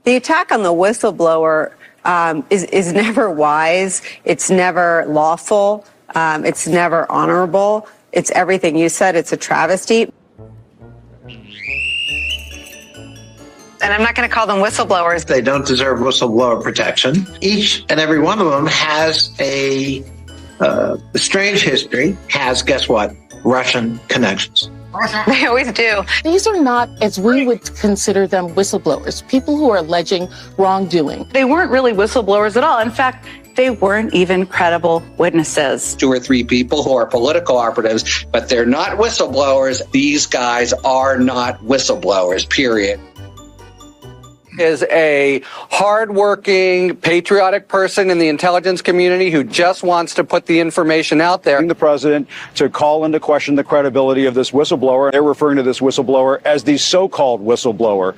The attack on the whistleblower is never wise. It's never lawful. It's never honorable. It's everything you said. It's a travesty. And I'm not going to call them whistleblowers. They don't deserve whistleblower protection. Each and every one of them has a strange history, has, guess what, Russian connections. They always do. These are not, as we would consider them, whistleblowers, people who are alleging wrongdoing. They weren't really whistleblowers at all. In fact, they weren't even credible witnesses. 2 or 3 people who are political operatives, but they're not whistleblowers. These guys are not whistleblowers, period. Is a hardworking, patriotic person in the intelligence community who just wants to put the information out there. The president to call into question the credibility of this whistleblower. They're referring to this whistleblower as the so-called whistleblower.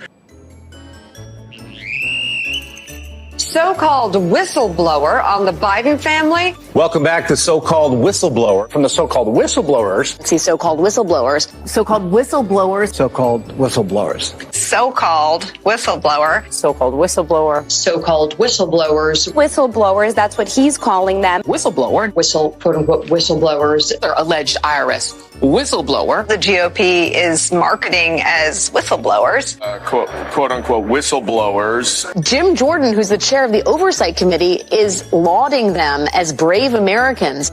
So-called whistleblower on the Biden family. Welcome back to so-called whistleblower. From the so-called whistleblowers. See so-called whistleblowers. So-called whistleblowers. So-called whistleblowers. So-called whistleblower. So-called whistleblower. So-called whistleblowers. Whistleblowers, that's what he's calling them. Whistleblower. Quote-unquote, whistleblowers. They're alleged IRS whistleblower. The GOP is marketing as whistleblowers. Quote-unquote whistleblowers. Jim Jordan, who's the chair of the Oversight Committee, is lauding them as brave Americans.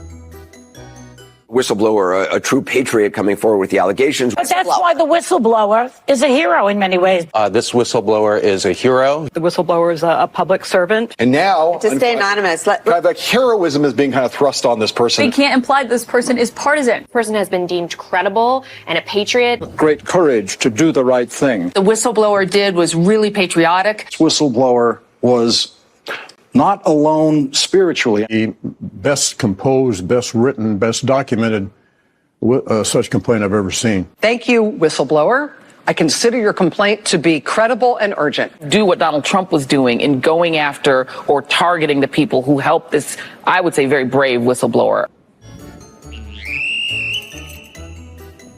Whistleblower, a true patriot coming forward with the allegations. But that's why the whistleblower is a hero in many ways. This whistleblower is a hero. The whistleblower is a public servant. And now, To stay anonymous. like heroism is being kind of thrust on this person. We can't imply this person is partisan. The person has been deemed credible and a patriot. Great courage to do the right thing. The whistleblower did was really patriotic. This whistleblower was not alone spiritually. The best composed, best written, best documented such complaint I've ever seen. Thank you, whistleblower. I consider your complaint to be credible and urgent. Do what Donald Trump was doing in going after or targeting the people who helped this, I would say, very brave whistleblower.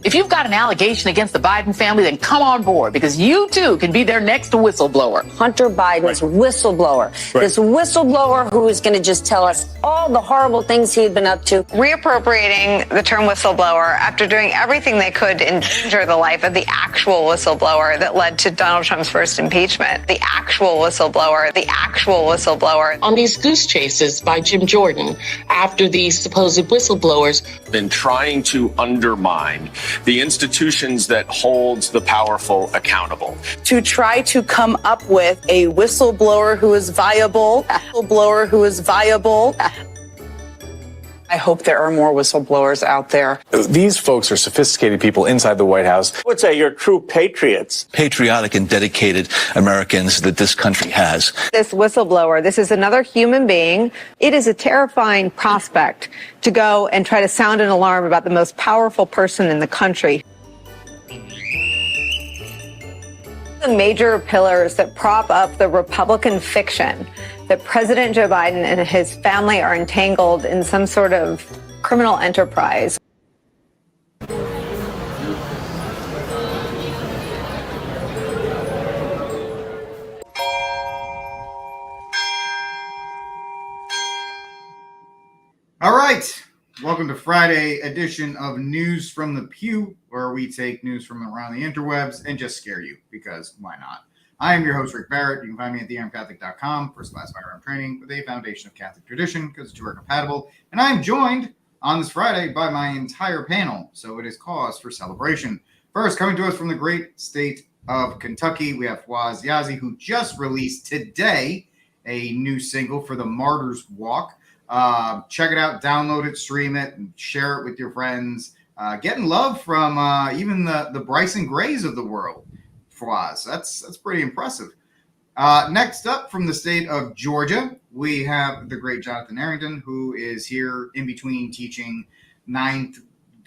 If you've got an allegation against the Biden family, then come on board, because you too can be their next whistleblower. Hunter Biden's whistleblower. Right. This whistleblower who is going to just tell us all the horrible things he'd been up to. Reappropriating the term whistleblower after doing everything they could to endanger the life of the actual whistleblower that led to Donald Trump's first impeachment. The actual whistleblower. The actual whistleblower. On these goose chases by Jim Jordan after these supposed whistleblowers. Been trying to undermine the institutions that holds the powerful accountable. To try to come up with a whistleblower who is viable. Whistleblower who is viable. I hope there are more whistleblowers out there. These folks are sophisticated people inside the White House. I would say you're true patriots. Patriotic and dedicated Americans that this country has. This whistleblower, this is another human being. It is a terrifying prospect to go and try to sound an alarm about the most powerful person in the country. The major pillars that prop up the Republican fiction that President Joe Biden and his family are entangled in some sort of criminal enterprise. All right. Welcome to Friday edition of News from the Pew, where we take news from around the interwebs and just scare you, because why not? I am your host, Rick Barrett. You can find me at thearmedcatholic.com, first-class firearm training with a foundation of Catholic tradition, because the two are compatible. And I am joined on this Friday by my entire panel, so it is cause for celebration. First, coming to us from the great state of Kentucky, we have Fawaz Yazzie, who just released today a new single for the Martyrs Walk. Check it out, download it, stream it, and share it with your friends. Getting love from even the Bryson Grays of the world. Fawaz, that's pretty impressive. Next up from the state of Georgia, we have the great Jonathan Arrington, who is here in between teaching ninth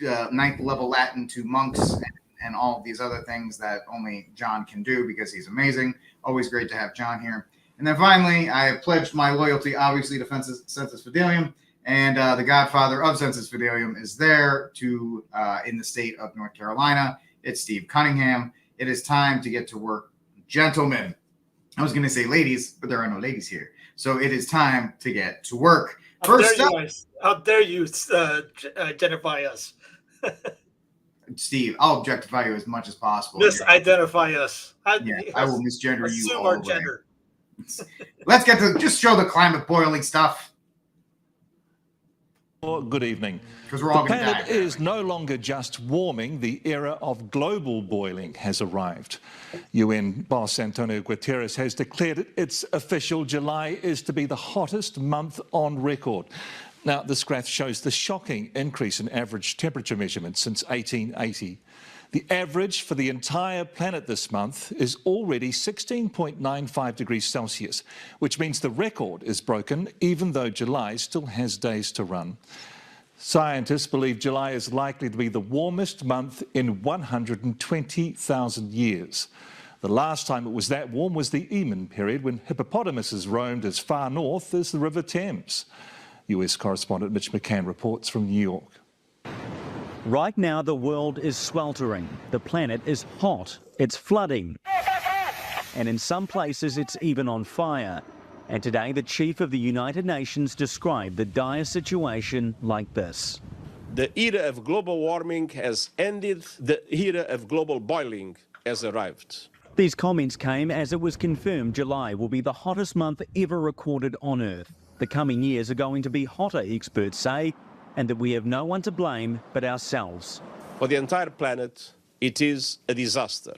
level Latin to monks and all of these other things that only John can do because he's amazing. Always great to have John here. And then finally, I have pledged my loyalty, obviously, to Sensus Fidelium, and the godfather of Sensus Fidelium is there in the state of North Carolina. It's Steve Cunningham. It is time to get to work. Gentlemen, I was going to say ladies, but there are no ladies here. So it is time to get to work. How dare you identify us? Steve, I'll objectify you as much as possible. Misidentify us. I will misgender you assume all our the way. gender. Let's get to just show the climate boiling stuff. Good evening. Because we're all the going to die. planet is no longer just warming. The era of global boiling has arrived. UN boss Antonio Guterres has declared it's official. July is to be the hottest month on record. Now, this graph shows the shocking increase in average temperature measurements since 1880. The average for the entire planet this month is already 16.95 degrees Celsius, which means the record is broken, even though July still has days to run. Scientists believe July is likely to be the warmest month in 120,000 years. The last time it was that warm was the Eman period, when hippopotamuses roamed as far north as the River Thames. US correspondent Mitch McCann reports from New York. Right now, the world is sweltering. The planet is hot. It's flooding. And in some places, it's even on fire. And today, the chief of the United Nations described the dire situation like this. The era of global warming has ended. The era of global boiling has arrived. These comments came as it was confirmed July will be the hottest month ever recorded on Earth. The coming years are going to be hotter, experts say, and that we have no one to blame but ourselves. For the entire planet, it is a disaster.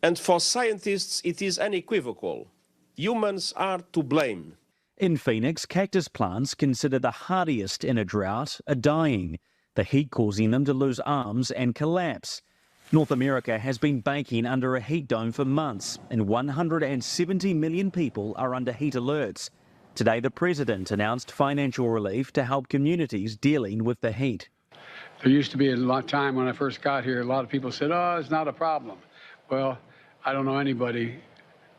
And for scientists, it is unequivocal. Humans are to blame. In Phoenix, cactus plants, considered the hardiest in a drought, are dying, the heat causing them to lose arms and collapse. North America has been baking under a heat dome for months, and 170 million people are under heat alerts. Today, the president announced financial relief to help communities dealing with the heat. There used to be a lot of time when I first got here, a lot of people said, oh, it's not a problem. Well, I don't know anybody,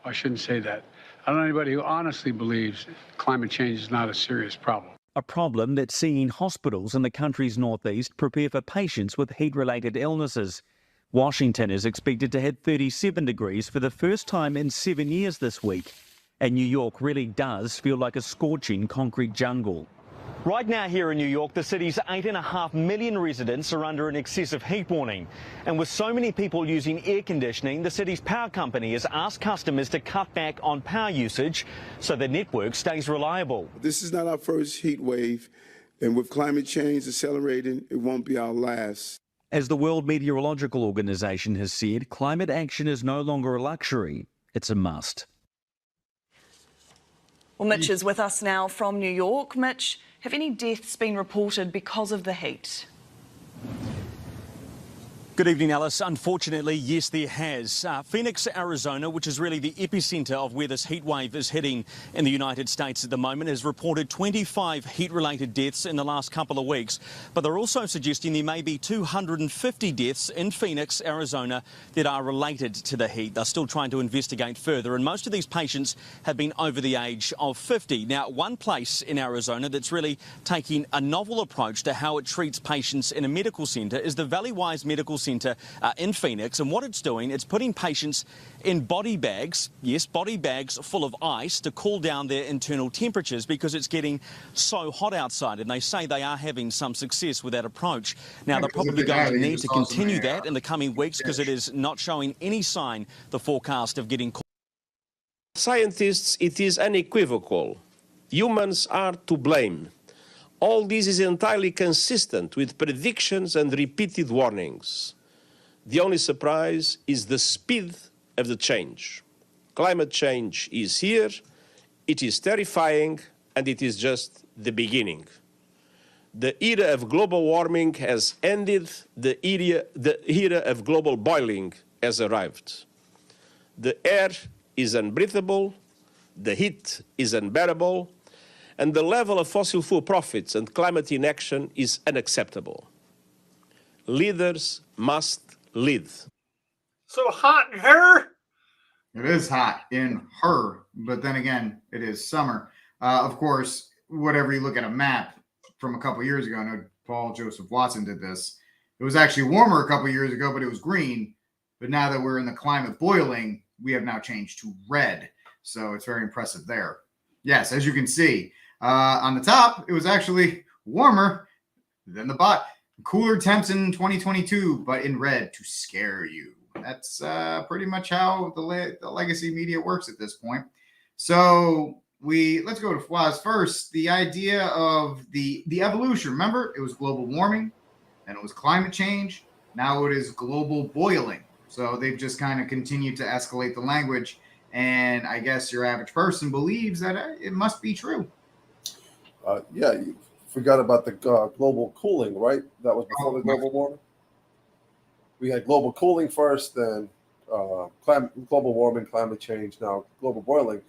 I shouldn't say that. I don't know anybody who honestly believes climate change is not a serious problem. A problem that's seeing hospitals in the country's northeast prepare for patients with heat-related illnesses. Washington is expected to hit 37 degrees for the first time in 7 years this week. And New York really does feel like a scorching concrete jungle. Right now here in New York, the city's 8.5 million residents are under an excessive heat warning. And with so many people using air conditioning, the city's power company has asked customers to cut back on power usage so the network stays reliable. This is not our first heat wave, and with climate change accelerating, it won't be our last. As the World Meteorological Organization has said, climate action is no longer a luxury, it's a must. Well, Mitch is with us now from New York. Mitch, have any deaths been reported because of the heat? Good evening, Alice. Unfortunately, yes, there has. Phoenix, Arizona, which is really the epicenter of where this heat wave is hitting in the United States at the moment, has reported 25 heat-related deaths in the last couple of weeks. But they're also suggesting there may be 250 deaths in Phoenix, Arizona, that are related to the heat. They're still trying to investigate further, and most of these patients have been over the age of 50. Now, one place in Arizona that's really taking a novel approach to how it treats patients in a medical centre is the Valley-Wise Medical Centre in Phoenix, and what it's doing, it's putting patients in body bags, yes, body bags full of ice to cool down their internal temperatures because it's getting so hot outside, and they say they are having some success with that approach. Now, they're probably going to need to continue that in the coming weeks because it is not showing any sign, the forecast, of getting cold. Scientists, it is unequivocal. Humans are to blame. All this is entirely consistent with predictions and repeated warnings. The only surprise is the speed of the change. Climate change is here, it is terrifying, and it is just the beginning. The era of global warming has ended, the era of global boiling has arrived. The air is unbreathable, the heat is unbearable, and the level of fossil fuel profits and climate inaction is unacceptable. Leaders must lead. So hot in her? It is hot in her, but then again, it is summer. Of course, whatever you look at a map from a couple years ago, I know Paul Joseph Watson did this. It was actually warmer a couple years ago, but it was green. But now that we're in the climate boiling, we have now changed to red. So it's very impressive there. Yes, as you can see, on the top, it was actually warmer than the bottom. Cooler temps in 2022, but in red to scare you. That's pretty much how the legacy media works at this point. So let's go to Fwaz first. The idea of the evolution. Remember, it was global warming, then it was climate change. Now it is global boiling. So they've just kind of continued to escalate the language. And I guess your average person believes that it must be true. Yeah, you forgot about the global cooling, right? That was before the global warming. We had global cooling first, then global warming, climate change, now global boiling.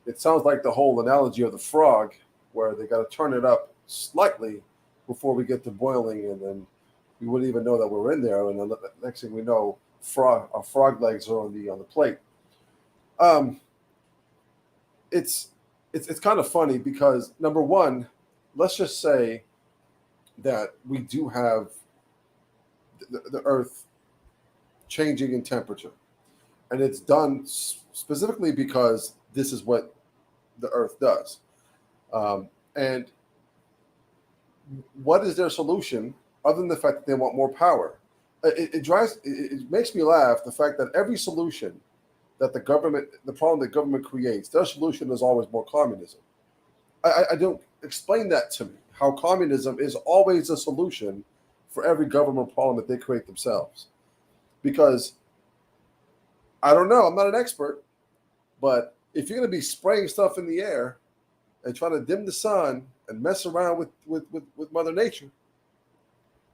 It sounds like the whole analogy of the frog, where they got to turn it up slightly before we get to boiling, and then we wouldn't even know that we're in there. And then the next thing we know, our frog legs are on the plate. It's kind of funny because, number one, let's just say that we do have the Earth changing in temperature, and it's done specifically because this is what the Earth does. And what is their solution other than the fact that they want more power? It makes me laugh, the fact that every solution that the problem that government creates, their solution is always more communism. I don't explain that to me, how communism is always a solution for every government problem that they create themselves. Because I don't know, I'm not an expert, but if you're going to be spraying stuff in the air and trying to dim the sun and mess around with Mother Nature,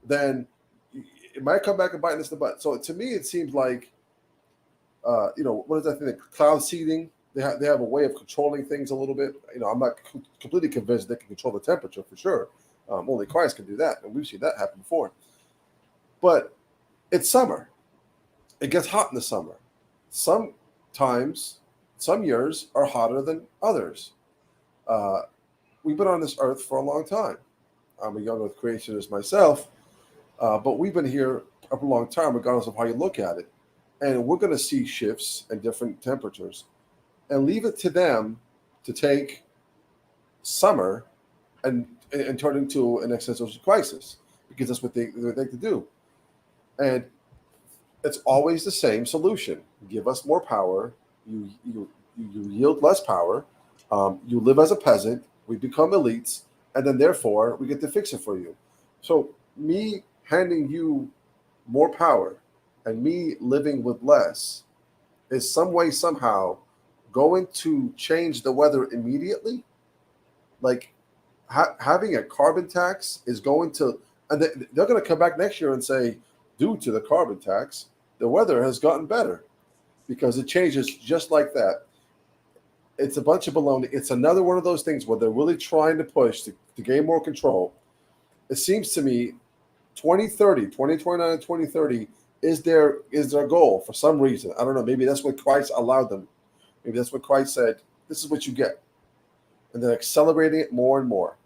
then it might come back and bite us in the butt. So to me, it seems like, what is that thing? Cloud seeding. They have a way of controlling things a little bit. I'm not completely convinced they can control the temperature for sure. Only Christ can do that, and we've seen that happen before. But it's summer. It gets hot in the summer. Sometimes, some years are hotter than others. We've been on this earth for a long time. I'm a young earth creationist myself, but we've been here a long time, regardless of how you look at it. And we're going to see shifts and different temperatures, and leave it to them to take summer and turn into an existential crisis, because that's what they like to do. And it's always the same solution: give us more power. You yield less power. You live as a peasant. We become elites, and then therefore we get to fix it for you. So me handing you more power and me living with less is some way, somehow going to change the weather immediately. Like having a carbon tax is going to, and they're going to come back next year and say, due to the carbon tax, the weather has gotten better, because it changes just like that. It's a bunch of baloney. It's another one of those things where they're really trying to push to gain more control. It seems to me 2029 and 2030 is their goal for some reason. I don't know. Maybe that's what Christ allowed them. Maybe that's what Christ said. This is what you get. And then accelerating it more and more.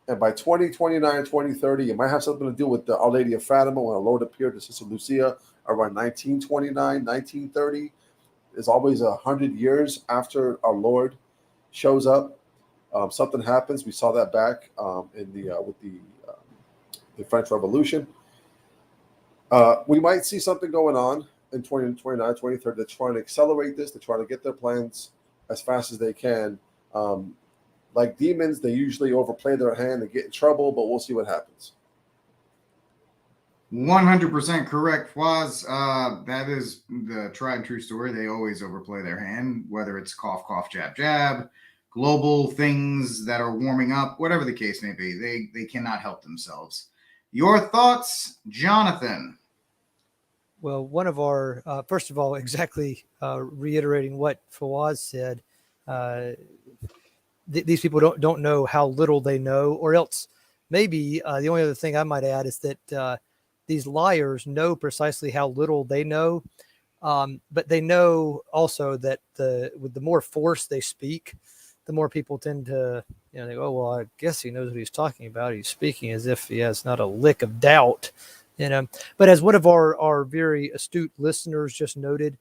And by 2029, 2030, it might have something to do with the Our Lady of Fatima, when our Lord appeared to Sister Lucia around 1929, 1930. It's always 100 years after our Lord shows up. Something happens. We saw that back with the French Revolution. We might see something going on in 2029, 2030. They're trying to accelerate this. They're trying to get their plans as fast as they can. Like demons, they usually overplay their hand and get in trouble, but we'll see what happens. 100% correct, Fwaz. That is the tried and true story. They always overplay their hand, whether it's cough, cough, jab, jab, global things that are warming up, whatever the case may be. They cannot help themselves. Your thoughts, Jonathan? Well, one of our, first of all, exactly reiterating what Fawaz said, these people don't know how little they know, or else maybe the only other thing I might add is that these liars know precisely how little they know, but they know also that with the more force they speak, the more people tend to, they go, oh, well, I guess he knows what he's talking about. He's speaking as if he has not a lick of doubt. But as one of our very astute listeners just noted,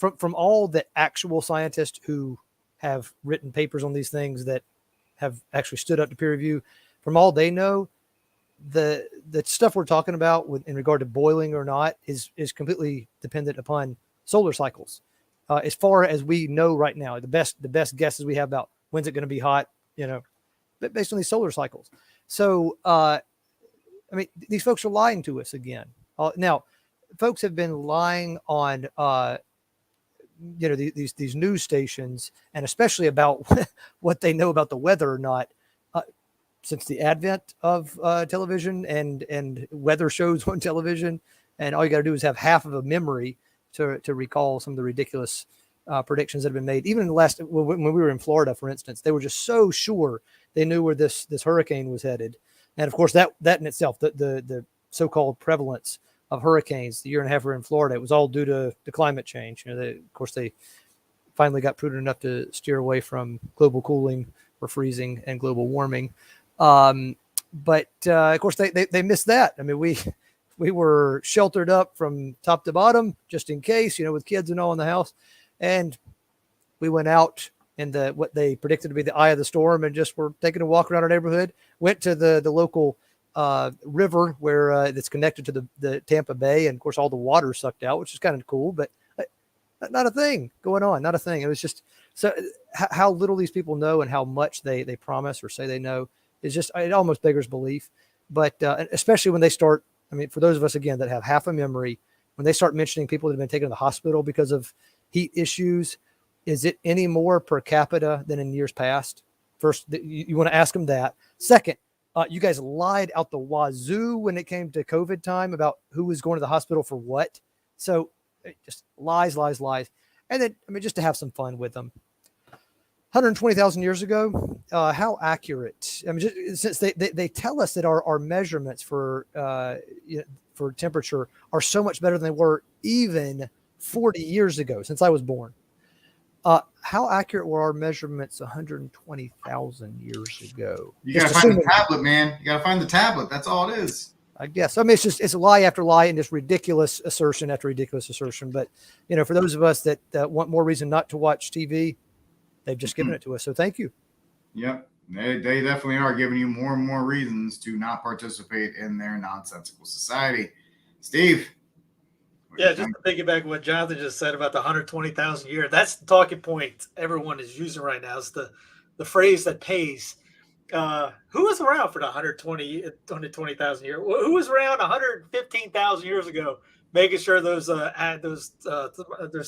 from all the actual scientists who have written papers on these things that have actually stood up to peer review, from all they know, the stuff we're talking about in regard to boiling or not is completely dependent upon solar cycles. As far as we know right now, the best guesses we have about when's it going to be hot, but based on these solar cycles. So, I mean, these folks are lying to us again. Now, folks have been lying on, these news stations, and especially about what they know about the weather or not, since the advent of television and weather shows on television. And all you got to do is have half of a memory to recall some of the ridiculous predictions that have been made. Even in the last, when we were in Florida, for instance, they were just so sure they knew where this hurricane was headed. And of course, that in itself, the so-called prevalence of hurricanes the year and a half we were in Florida, it was all due to the climate change. Of course, they finally got prudent enough to steer away from global cooling or freezing and global warming. But of course, they missed that. I mean, we were sheltered up from top to bottom just in case, with kids and all in the house, and we went out in what they predicted to be the eye of the storm and just were taking a walk around our neighborhood. Went to the local river where that's connected to the Tampa Bay, and of course all the water sucked out, which is kind of cool, but not a thing going on, not a thing. It was just so how little these people know and how much they promise or say they know is just, it almost beggars belief. But especially when they start, I mean, for those of us again that have half a memory, when they start mentioning people that have been taken to the hospital because of heat issues, is it any more per capita than in years past? First, you want to ask them that. Second, you guys lied out the wazoo when it came to COVID time about who was going to the hospital for what. So just lies. And then, I mean, just to have some fun with them. 120,000 years ago, how accurate? I mean, since they tell us that our measurements for temperature are so much better than they were even 40 years ago, since I was born. How accurate were our measurements 120,000 years ago? You got to find the tablet, man. You got to find the tablet. That's all it is. I guess. I mean, it's a lie after lie and just ridiculous assertion after ridiculous assertion. But, for those of us that want more reason not to watch TV, they've just given it to us. So thank you. Yep. They definitely are giving you more and more reasons to not participate in their nonsensical society. Steve. Yeah, just to piggyback what Jonathan just said about the 120,000 year. That's the talking point everyone is using right now. Is the phrase that pays. Who was around for the 120,000 year? Who was around 115,000 years ago, making sure those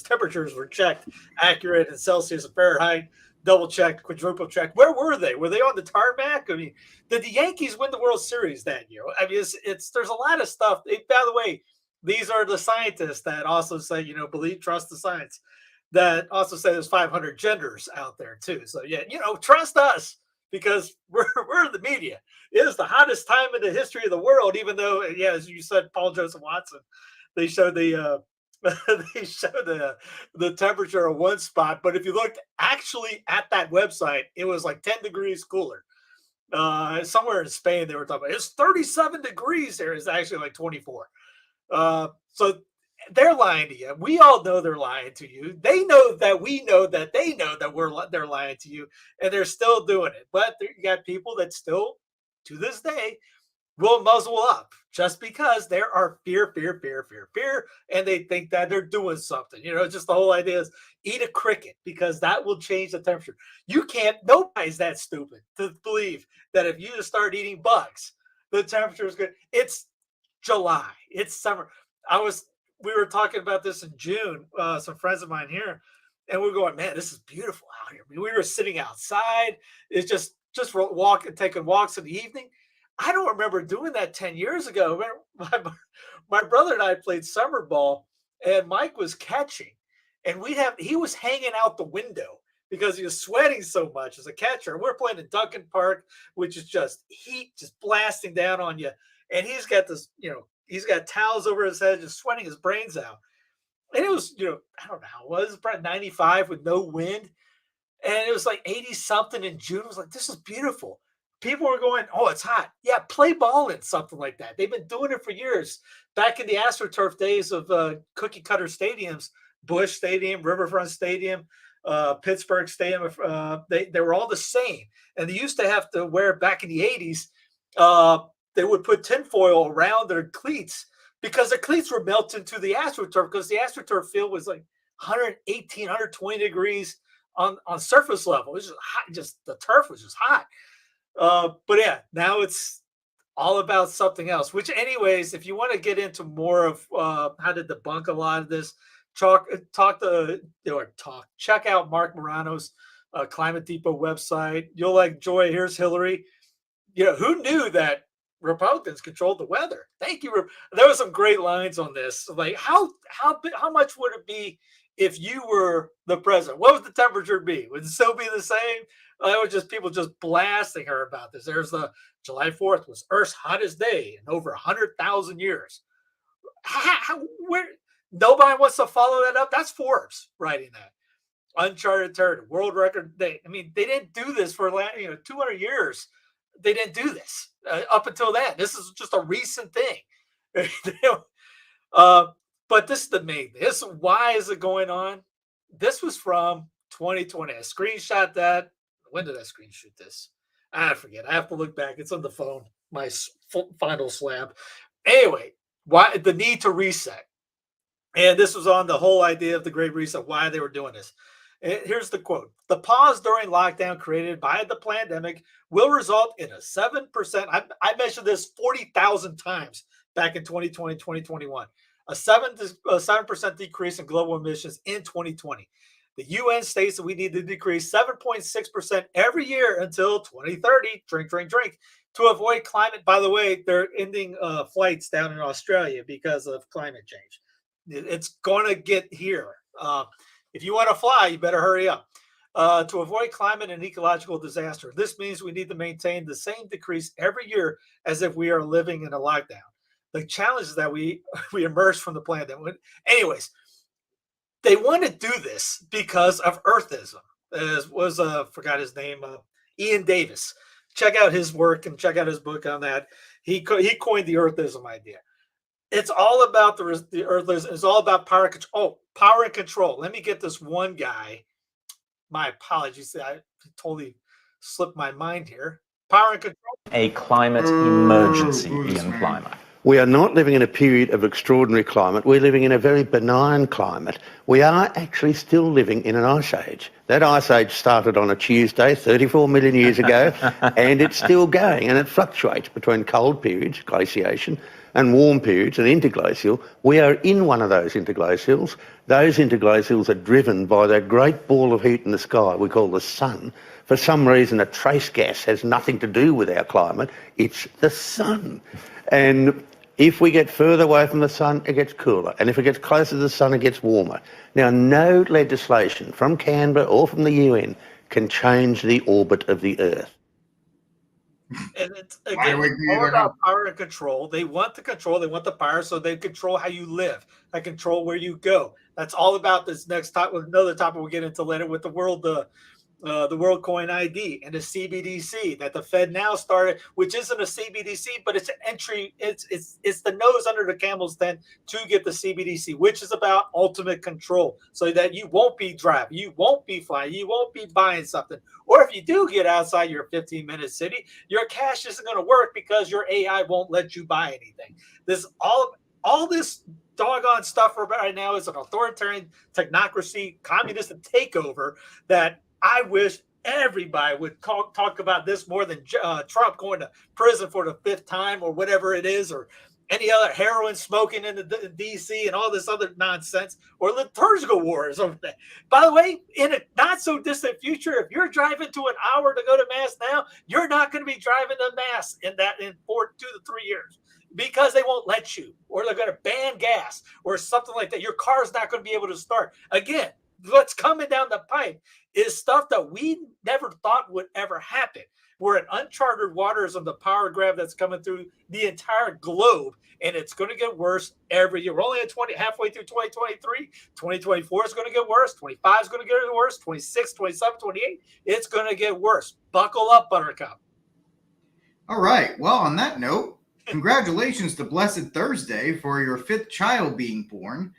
temperatures were checked, accurate in Celsius and Fahrenheit, double checked, quadruple checked? Where were they? Were they on the tarmac? I mean, did the Yankees win the World Series that year? I mean, there's a lot of stuff. By the way, these are the scientists that also say, trust the science, that also say there's 500 genders out there too. So yeah, trust us because we're the media. It is the hottest time in the history of the world, even though, yeah, as you said, Paul Joseph Watson, they showed the temperature of one spot. But if you looked actually at that website, it was like 10 degrees cooler. Somewhere in Spain, they were talking about it's 37 degrees there. It's actually like 24. So they're lying to you. We all know they're lying to you. They know that we know that they know that they're lying to you, and they're still doing it. But you got people that still, to this day, will muzzle up just because there are fear, and they think that they're doing something. Just the whole idea is eat a cricket because that will change the temperature. Nobody's that stupid to believe that if you just start eating bugs, the temperature is good. It's July. It's summer. We were talking about this in June, some friends of mine here, and we were going, man, this is beautiful out here. I mean, we were sitting outside. It's just taking walks in the evening. I don't remember doing that 10 years ago. My brother and I played summer ball, and Mike was catching, and he was hanging out the window because he was sweating so much as a catcher. And we're playing in Duncan Park, which is just heat just blasting down on you. And he's got this, he's got towels over his head, just sweating his brains out. And it was, I don't know how it was, probably 95 with no wind. And it was like 80 something in June. It was like, this is beautiful. People were going, oh, it's hot. Yeah, play ball in something like that. They've been doing it for years. Back in the AstroTurf days of cookie cutter stadiums, Busch Stadium, Riverfront Stadium, Pittsburgh Stadium. They were all the same. And they used to have to wear, back in the 80s, they would put tinfoil around their cleats because their cleats were melted to the AstroTurf, because the AstroTurf field was like 118, 120 degrees on surface level. It was just hot. Just the turf was just hot. But yeah, now it's all about something else, which anyways, if you want to get into more of how to debunk a lot of this, check out Mark Morano's Climate Depot website. You'll like Joy. Here's Hillary. Who knew that Republicans controlled the weather? Thank you. There were some great lines on this. Like how much would it be if you were the president? What would the temperature be? Would it still be the same? It was just people just blasting her about this. There's the July 4th was Earth's hottest day in over 100,000 years. Where nobody wants to follow that up? That's Forbes writing that. Uncharted territory, world record day. I mean, they didn't do this for 200 years. They didn't do this up until then. This is just a recent thing. But this is the main thing. Why is it going on? This was from 2020. I screenshot that. When did I screenshot this? I forget. I have to look back. It's on the phone. My final slab. Anyway, why the need to reset? And this was on the whole idea of the Great Reset, why they were doing this. And here's the quote. The pause during lockdown created by the pandemic will result in a 7%. I measured this 40,000 times back in 2020, 2021. A 7% decrease in global emissions in 2020. The UN states that we need to decrease 7.6% every year until 2030. Drink, drink, drink. To avoid climate. By the way, they're ending flights down in Australia because of climate change. It's going to get here. If you want to fly, you better hurry up. To avoid climate and ecological disaster. This means we need to maintain the same decrease every year as if we are living in a lockdown. The challenge is that we emerge from the planet. Anyways, they want to do this because of Earthism. Forgot his name, Ian Davis. Check out his work and check out his book on that. He coined the Earthism idea. It's all about the Earthism. It's all about power control. Oh, power and control. Let me get this one guy. My apologies. I totally slipped my mind here. Power and control. A climate emergency, Ian Clymer. We are not living in a period of extraordinary climate. We're living in a very benign climate. We are actually still living in an ice age. That ice age started on a Tuesday 34 million years ago, and it's still going, and it fluctuates between cold periods, glaciation, and warm periods, and interglacial. We are in one of those interglacials. Those interglacials are driven by that great ball of heat in the sky we call the sun. For some reason, a trace gas has nothing to do with our climate. It's the sun. And if we get further away from the sun, it gets cooler. And if it gets closer to the sun, it gets warmer. Now, no legislation from Canberra or from the UN can change the orbit of the Earth. And it's, again, all about power and control. They want the control. They want the power, so they control how you live. They control where you go. That's all about this next topic. Another topic we'll get into later with the WorldCoin ID and the CBDC that the Fed now started, which isn't a CBDC, but it's an entry. It's the nose under the camel's tent to get the CBDC, which is about ultimate control, so that you won't be driving, you won't be flying, you won't be buying something. Or if you do get outside your 15-minute city, your cash isn't going to work because your AI won't let you buy anything. This all this doggone stuff right now is an authoritarian technocracy, communist takeover that I wish everybody would talk about this more than Trump going to prison for the 5th time or whatever it is, or any other heroin smoking in the D.C. and all this other nonsense, or liturgical wars over that. By the way, in a not so distant future, if you're driving to an hour to go to Mass now, you're not going to be driving to Mass in 2 to 3 years, because they won't let you, or they're going to ban gas or something like that. Your car's not going to be able to start. Again, what's coming down the pipe is stuff that we never thought would ever happen. We're in uncharted waters of the power grab that's coming through the entire globe, and it's going to get worse every year. We're only at halfway through 2023. 2024 is going to get worse. 25 is going to get worse. 26, 27, 28, it's going to get worse. Buckle up, Buttercup. All right. Well, on that note, congratulations to Blessed Thursday for your 5th child being born.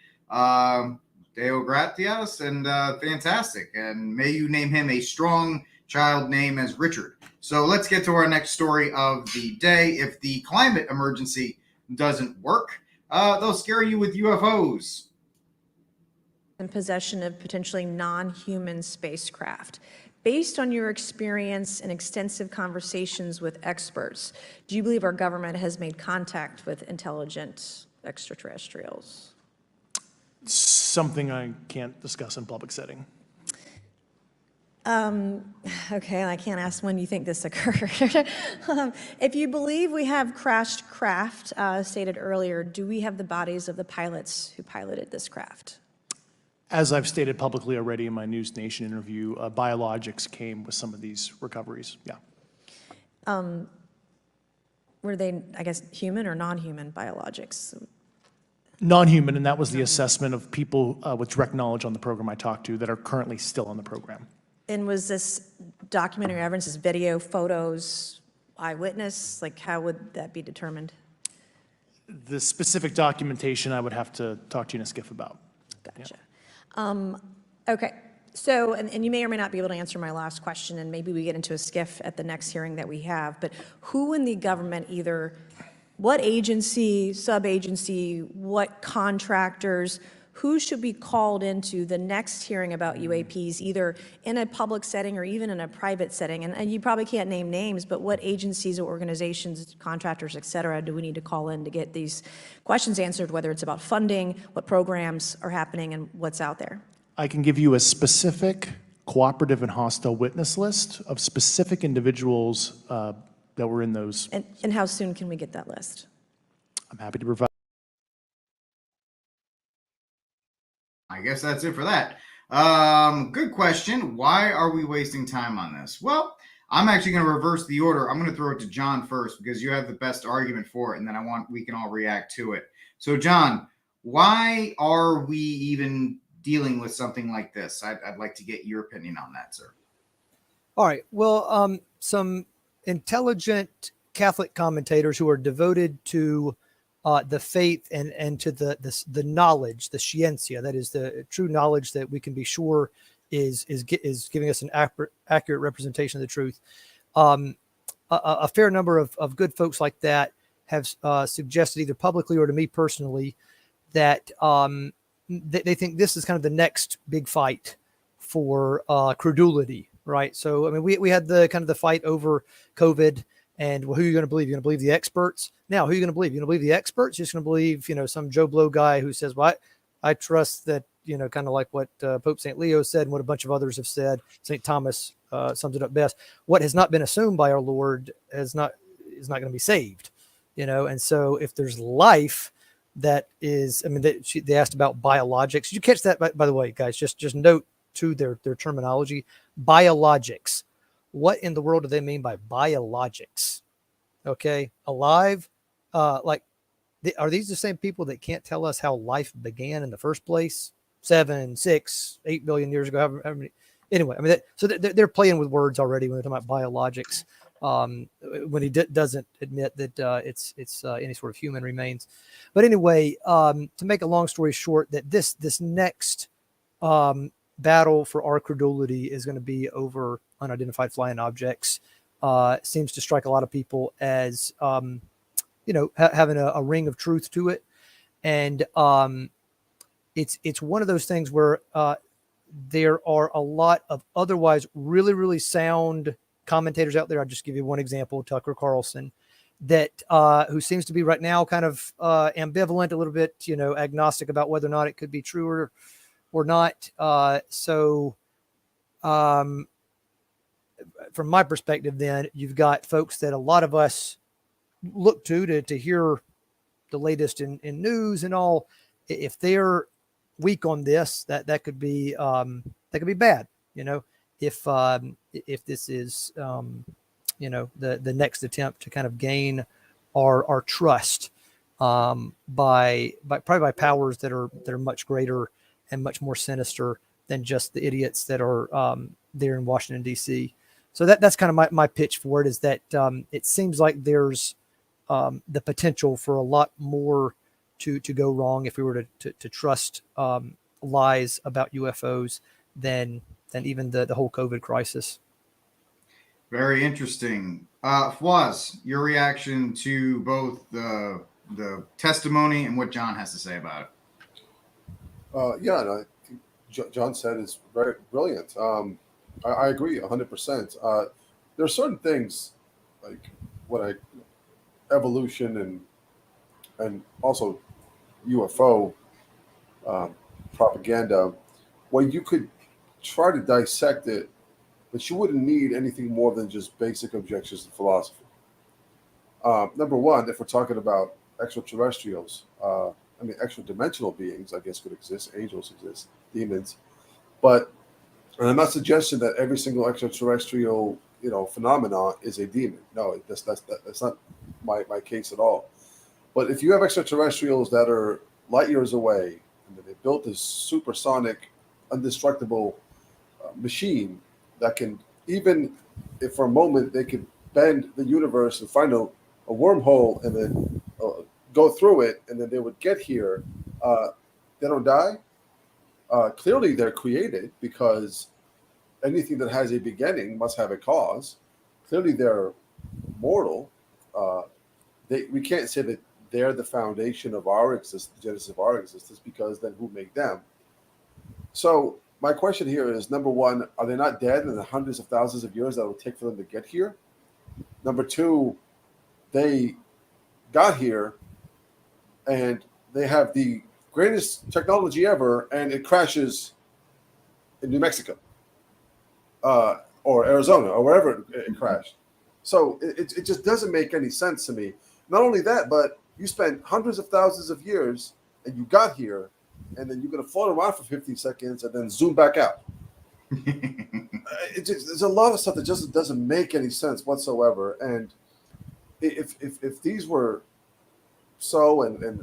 Deo gratias, and fantastic. And may you name him a strong child name as Richard. So let's get to our next story of the day. If the climate emergency doesn't work, they'll scare you with UFOs. In possession of potentially non-human spacecraft. Based on your experience and extensive conversations with experts, do you believe our government has made contact with intelligent extraterrestrials? Something I can't discuss in public setting. Okay, I can't ask when you think this occurred. If you believe we have crashed craft, stated earlier, do we have the bodies of the pilots who piloted this craft? As I've stated publicly already in my News Nation interview, biologics came with some of these recoveries. Yeah. Were they, I guess, human or non-human biologics? Non-human, and that was the assessment of people with direct knowledge on the program I talked to that are currently still on the program. And was this documentary evidence, this video, photos, eyewitness? Like, how would that be determined? The specific documentation I would have to talk to you in a skiff about. Gotcha. Okay, so, and you may or may not be able to answer my last question, and maybe we get into a skiff at the next hearing that we have, but who in the government, either what agency, sub-agency, what contractors, who should be called into the next hearing about UAPs, either in a public setting or even in a private setting? And you probably can't name names, but what agencies or organizations, contractors, et cetera, do we need to call in to get these questions answered, whether it's about funding, what programs are happening, and what's out there? I can give you a specific cooperative and hostile witness list of specific individuals that were in those. And how soon can we get that list? I'm happy to provide. I guess that's it for that. Good question. Why are we wasting time on this? Well, I'm actually going to reverse the order. I'm going to throw it to John first because you have the best argument for it, and then we can all react to it. So, John, why are we even dealing with something like this? I'd like to get your opinion on that, sir. All right. Well, some intelligent Catholic commentators who are devoted to the faith and to the knowledge, the scientia, that is the true knowledge that we can be sure is giving us an accurate representation of the truth. A fair number of good folks like that have suggested, either publicly or to me personally, that they think this is kind of the next big fight for credulity, right? So, I mean, we had the kind of the fight over COVID. And well, who are you going to believe? You're going to believe the experts? Now, who are you going to believe? You're going to believe the experts? You're just going to believe, some Joe Blow guy who says, well, I trust that, kind of like what Pope St. Leo said and what a bunch of others have said. St. Thomas sums it up best. What has not been assumed by our Lord is not going to be saved, And so if there's life that is, I mean, they asked about biologics. Did you catch that, by the way, guys? Just note to their terminology, biologics. What in the world do they mean by biologics? Okay, alive? Are these the same people that can't tell us how life began in the first place? 7, 6, 8 billion years ago. However many. Anyway, I mean, so they're playing with words already when they're talking about biologics. When he doesn't admit that it's any sort of human remains. But anyway, to make a long story short, that this next battle for our credulity is going to be over unidentified flying objects. Seems to strike a lot of people as having a ring of truth to it, and it's one of those things where there are a lot of otherwise really, really sound commentators out there. I'll just give you one example, Tucker Carlson, that who seems to be right now kind of ambivalent, a little bit agnostic about whether or not it could be true or not. From my perspective, then you've got folks that a lot of us look to hear the latest in news and all. If they're weak on this, that could be bad. If this is the next attempt to kind of gain our trust by powers that are much greater and much more sinister than just the idiots that are there in Washington, D.C. So that's kind of my pitch for it, is that it seems like there's the potential for a lot more to go wrong if we were to trust lies about UFOs than even the whole COVID crisis. Very interesting. Fwaz, your reaction to both the testimony and what John has to say about it. Yeah, and I think John said is very brilliant. I agree 100%. There are certain things like evolution and also UFO propaganda, where you could try to dissect it, but you wouldn't need anything more than just basic objections to philosophy. Number one, if we're talking about extraterrestrials, extra dimensional beings, I guess, could exist. Angels exist, demons, and I'm not suggesting that every single extraterrestrial, phenomenon is a demon. No, that's not my case at all. But if you have extraterrestrials that are light years away, and they built this supersonic, indestructible machine that can, even if for a moment they could bend the universe and find a wormhole and then go through it, and then they would get here, they don't die. Clearly, they're created because anything that has a beginning must have a cause. Clearly, they're mortal. We can't say that they're the foundation of our existence, the genesis of our existence, because then who made them? So my question here is, number one, are they not dead in the hundreds of thousands of years that it will take for them to get here? Number two, they got here and they have the greatest technology ever, and it crashes in New Mexico or Arizona or wherever it crashed. So it just doesn't make any sense to me. Not only that, but you spent hundreds of thousands of years and you got here, and then you're going to float around for 15 seconds and then zoom back out. There's a lot of stuff that just doesn't make any sense whatsoever. And if these were so, and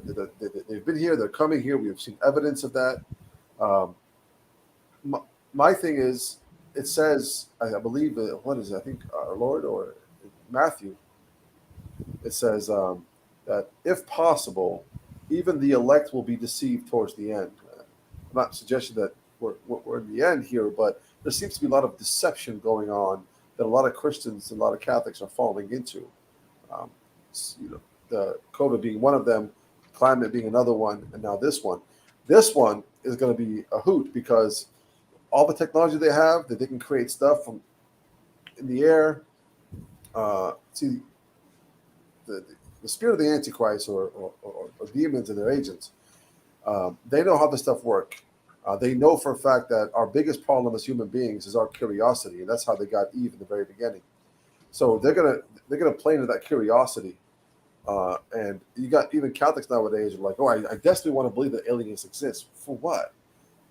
they've been here, they're coming here, we've seen evidence of that. My thing is, it says, I believe, what is it? I think our Lord or Matthew, it says that if possible, even the elect will be deceived towards the end. I'm not suggesting that we're in the end here, but there seems to be a lot of deception going on that a lot of Christians and a lot of Catholics are falling into. The COVID being one of them, climate being another one, and now this one. This one is going to be a hoot because all the technology they have, that they can create stuff from in the air. See, the spirit of the Antichrist or demons and their agents, they know how this stuff works. They know for a fact that our biggest problem as human beings is our curiosity, and that's how they got Eve in the very beginning. So they're gonna play into that curiosity. And you got even Catholics nowadays are like, oh, I desperately want to believe that aliens exist. For what?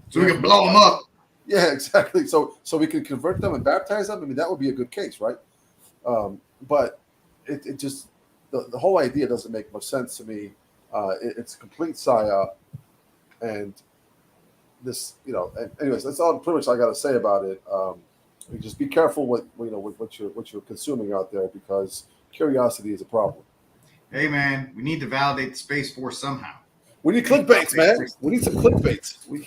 So we can blow them up. Yeah, exactly. So we can convert them and baptize them. I mean, that would be a good case, right? But it just, the whole idea doesn't make much sense to me. It's a complete psyop. And this, anyways, that's all pretty much I got to say about it. Just be careful with what you're consuming out there, because curiosity is a problem. Hey, man, we need to validate the Space Force somehow. We need clickbaits, man. We need some clickbaits. We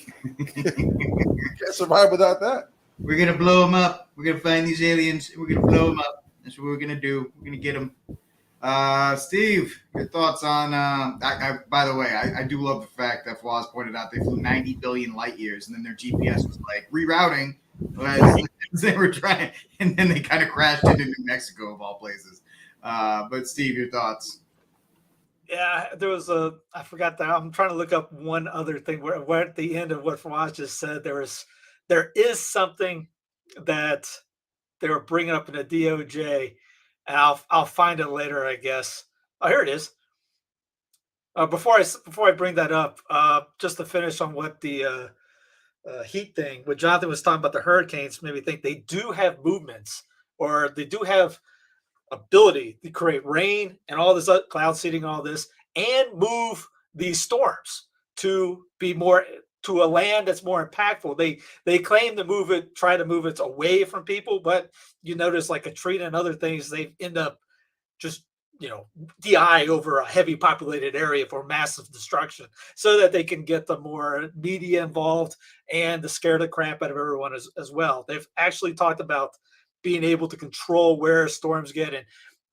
can't survive without that. We're going to blow them up. We're going to find these aliens. We're going to blow them up. That's what we're going to do. We're going to get them. Steve, your thoughts on, by the way, I do love the fact that Flaws pointed out they flew 90 billion light years, and then their GPS was like rerouting as they were trying, and then they kind of crashed into New Mexico, of all places. But Steve, your thoughts? Yeah, there was I forgot that. I'm trying to look up one other thing where at the end of what Fawaz just said, there is something that they were bringing up in the DOJ, and I'll find it later, I guess. Oh, here it is. Before I bring that up, just to finish on what the heat thing, what Jonathan was talking about, the hurricanes made me think they do have movements, or they do have ability to create rain and all this cloud seeding, all this, and move these storms to be more to a land that's more impactful. They claim to try to move it away from people, but you notice like Katrina and other things, they end up just DI over a heavy populated area for massive destruction so that they can get the more media involved and to scare the crap out of everyone as well. They've actually talked about being able to control where storms get in.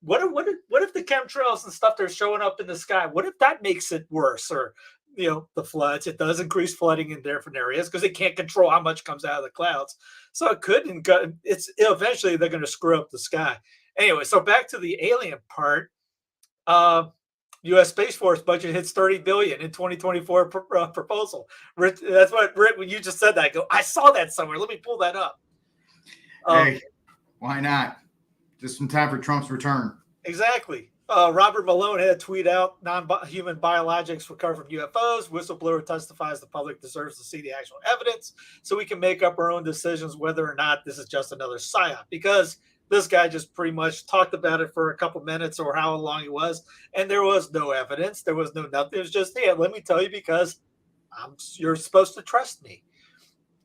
What if the chemtrails and stuff they're showing up in the sky, what if that makes it worse? Or, the floods, it does increase flooding in different areas because they can't control how much comes out of the clouds. So it could, eventually they're going to screw up the sky. Anyway, so back to the alien part. U.S. Space Force budget hits $30 billion in 2024 proposal. Rich, that's what Rick, when you just said that, I saw that somewhere. Let me pull that up. Hey, why not? Just in time for Trump's return. Exactly. Robert Malone had a tweet out: non-human biologics recover from UFOs. Whistleblower testifies the public deserves to see the actual evidence so we can make up our own decisions whether or not this is just another psyop. Because this guy just pretty much talked about it for a couple minutes or how long it was, and there was no evidence. There was no nothing. It was just, hey, let me tell you because you're supposed to trust me.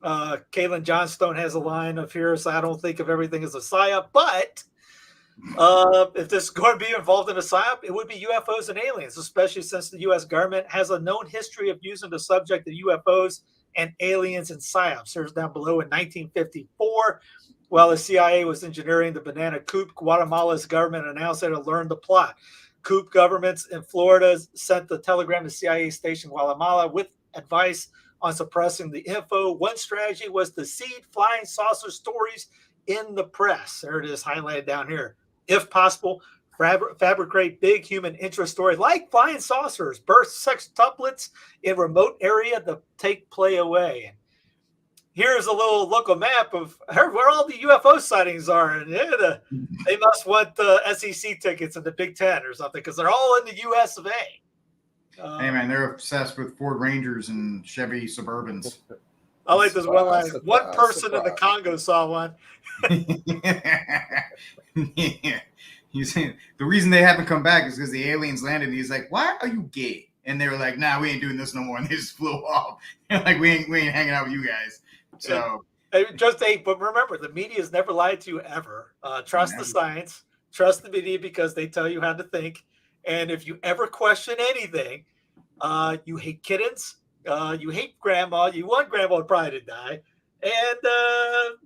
Caitlin Johnstone has a line of here, so I don't think of everything as a psyop, but if this is going to be involved in a psyop, it would be UFOs and aliens, especially since the U.S. government has a known history of using the subject of UFOs and aliens in psyops. Here's down below in 1954. While the CIA was engineering the banana coup, Guatemala's government announced that it learned the plot. Coup governments in Florida sent the telegram to CIA station Guatemala with advice on suppressing the info. One strategy was to seed flying saucer stories in the press. There it is, highlighted down here. If possible, fabricate big human interest stories like flying saucers, birth sextuplets in remote area to take play away. And here's a little local map of where all the UFO sightings are. And they must want the SEC tickets in the Big Ten or something because they're all in the US of A. Hey, man, they're obsessed with Ford Rangers and Chevy Suburbans. I like this one line. One person in the Congo saw one. Yeah. He's saying the reason they haven't come back is because the aliens landed. And he's like, "Why are you gay?" And they were like, "Nah, we ain't doing this no more." And they just flew off. Like, we ain't hanging out with you guys. So but remember, the media has never lied to you ever. Trust the science, trust the media because they tell you how to think. And if you ever question anything, you hate kittens, you hate grandma, you want grandma probably to die. And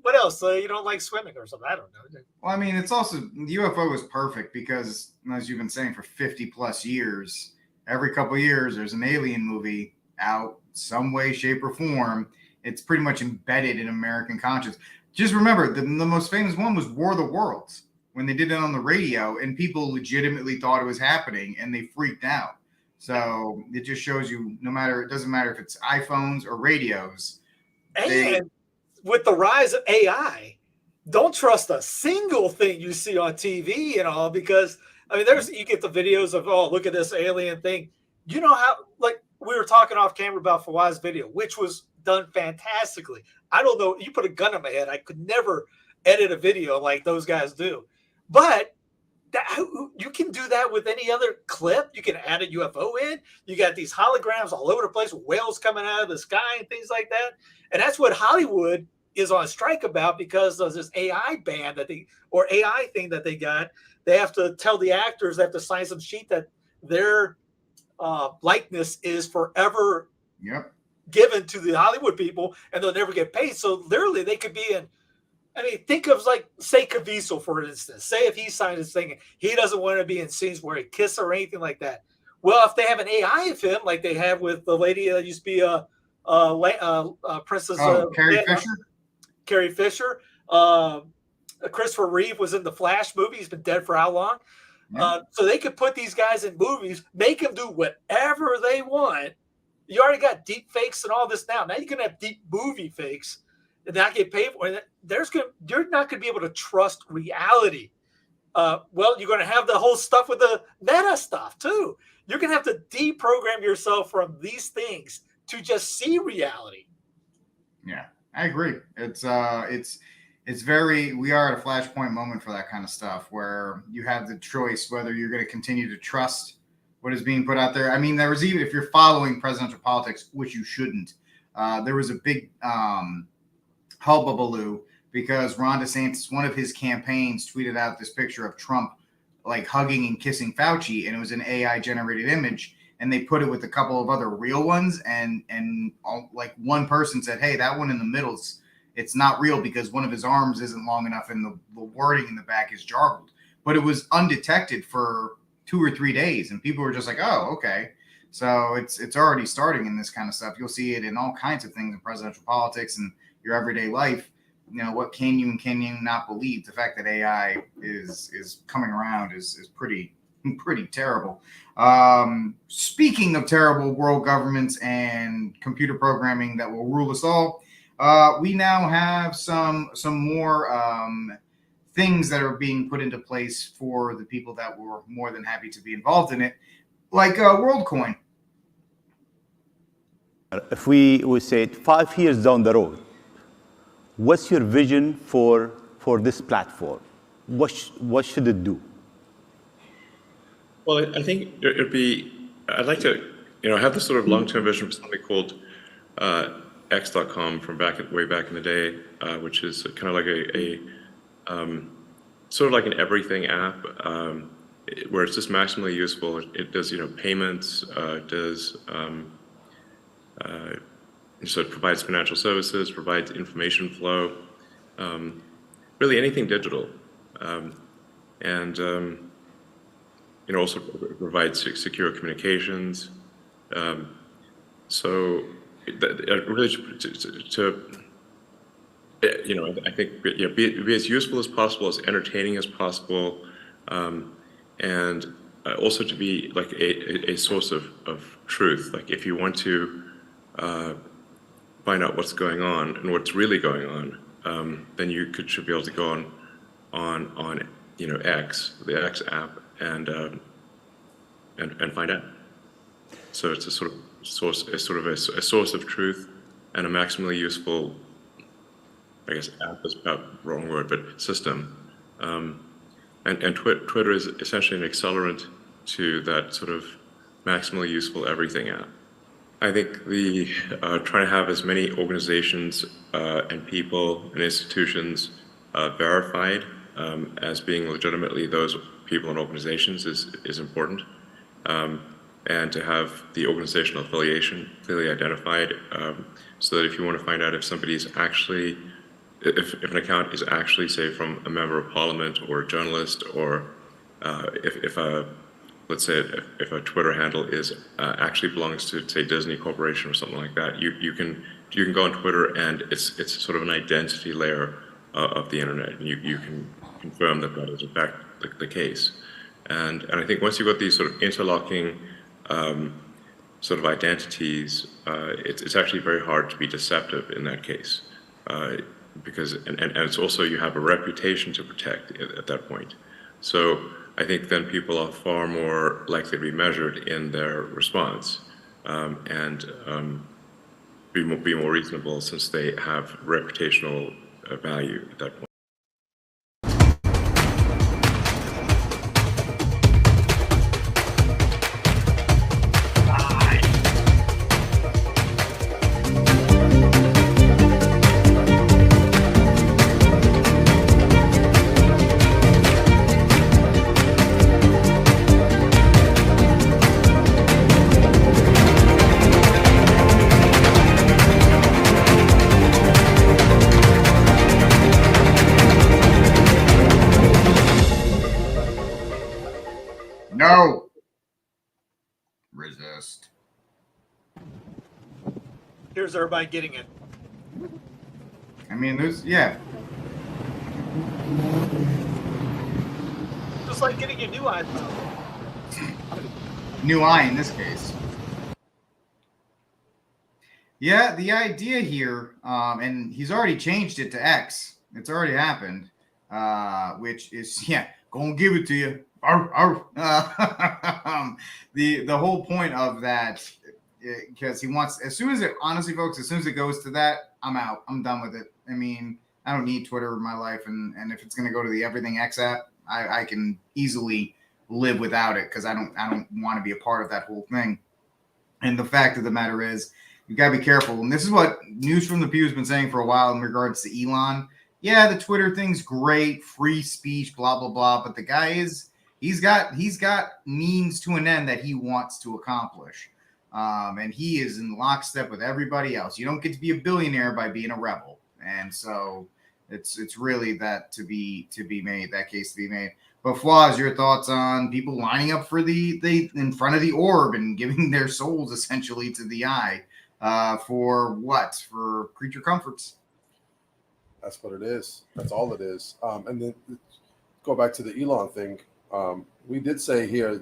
what else? You don't like swimming or something. I don't know. Well, I mean, it's also the UFO is perfect because, as you've been saying for 50 plus years, every couple of years there's an alien movie out some way, shape, or form. It's pretty much embedded in American conscience. Just remember, the most famous one was War of the Worlds when they did it on the radio, and people legitimately thought it was happening, and they freaked out. So it just shows you, it doesn't matter if it's iPhones or radios. And with the rise of AI, don't trust a single thing you see on TV and all, because I mean, you get the videos of, oh, look at this alien thing. You know how, like we were talking off camera about Fawaz's video, which was done fantastically. I don't know. You put a gun in my head. I could never edit a video like those guys do. But you can do that with any other clip. You can add a UFO in. You got these holograms all over the place, whales coming out of the sky and things like that. And that's what Hollywood is on strike about because of this AI ban or AI thing that they got. They have to tell the actors, they have to sign some sheet that their likeness is forever given to the Hollywood people and they'll never get paid. So literally they could be in, I mean, think of like, say Caviezel, for instance. Say if he signed his thing, he doesn't want to be in scenes where he kisses or anything like that. Well, if they have an AI of him, like they have with the lady that used to be Princess Carrie Fisher. Carrie Fisher. Christopher Reeve was in the Flash movie. He's been dead for how long? Yeah. So they could put these guys in movies, make them do whatever they want. You already got deep fakes and all this now. Now you can have deep movie fakes and not get paid for it. You're not going to be able to trust reality. Well, you're going to have the whole stuff with the meta stuff too. You're going to have to deprogram yourself from these things to just see reality. Yeah, I agree. It's very, we are at a flashpoint moment for that kind of stuff where you have the choice whether you're going to continue to trust what is being put out there. I mean, there was even, if you're following presidential politics, which you shouldn't, there was a big hullabaloo because Ron DeSantis, one of his campaigns, tweeted out this picture of Trump like hugging and kissing Fauci, and it was an AI generated image, and they put it with a couple of other real ones, and like one person said, hey, that one in the middle, it's not real because one of his arms isn't long enough and the wording in the back is jarbled. But it was undetected for 2 or 3 days, and people were just like, oh, okay. So it's already starting in this kind of stuff. You'll see it in all kinds of things in presidential politics and your everyday life. You know, what can you and can you not believe? The fact that AI is coming around is pretty terrible. Speaking of terrible world governments and computer programming that will rule us all, we now have some more things that are being put into place for the people that were more than happy to be involved in it, like WorldCoin. If we say 5 years down the road, what's your vision for this platform? What should it do? Well, I think it'd be, I'd like to, have this sort of long-term vision for something called X.com from way back in the day, which is kind of like a sort of like an everything app, where it's just maximally useful. It does, payments, so it provides financial services, provides information flow, really anything digital, and also provides secure communications. So really I think be as useful as possible, as entertaining as possible, and also to be like a source of truth. Like if you want to find out what's going on and what's really going on, then you should be able to go on X, the X app, and find out. So it's a sort of a source of truth and a maximally useful, I guess app is about the wrong word, but system. And Twitter is essentially an accelerant to that sort of maximally useful everything app. I think the trying to have as many organizations and people and institutions verified as being legitimately those people and organizations is important. And to have the organizational affiliation clearly identified, so that if you want to find out if somebody's actually, if an account is actually, say, from a member of parliament or a journalist, or let's say if a Twitter handle is actually belongs to, say, Disney Corporation or something like that, you can go on Twitter and it's sort of an identity layer of the internet, and you can confirm that is in fact the case. And I think once you've got these sort of interlocking sort of identities, it's actually very hard to be deceptive in that case, because and it's also, you have a reputation to protect at that point. So I think then people are far more likely to be measured in their response, and be more reasonable, since they have reputational value at that point. No. Resist. Here's everybody getting it. I mean, yeah. Just like getting a new iPhone. New eye in this case. Yeah, the idea here, and he's already changed it to X. It's already happened, which is, gonna give it to you. The whole point of that, because he wants, as soon as it, honestly, folks, as soon as it goes to that, I'm out. I'm done with it. I mean, I don't need Twitter in my life, and if it's gonna go to the Everything X app, I can easily live without it, because I don't want to be a part of that whole thing. And the fact of the matter is, you gotta be careful. And this is what News from the Pew has been saying for a while in regards to Elon. Yeah, the Twitter thing's great, free speech, blah blah blah, but the guy is He's got means to an end that he wants to accomplish. And he is in lockstep with everybody else. You don't get to be a billionaire by being a rebel. And so it's really that to be made, that case to be made. But Flaws, your thoughts on people lining up for the in front of the orb and giving their souls essentially to the eye for what? For creature comforts. That's what it is. That's all it is. And then go back to the Elon thing. We did say here,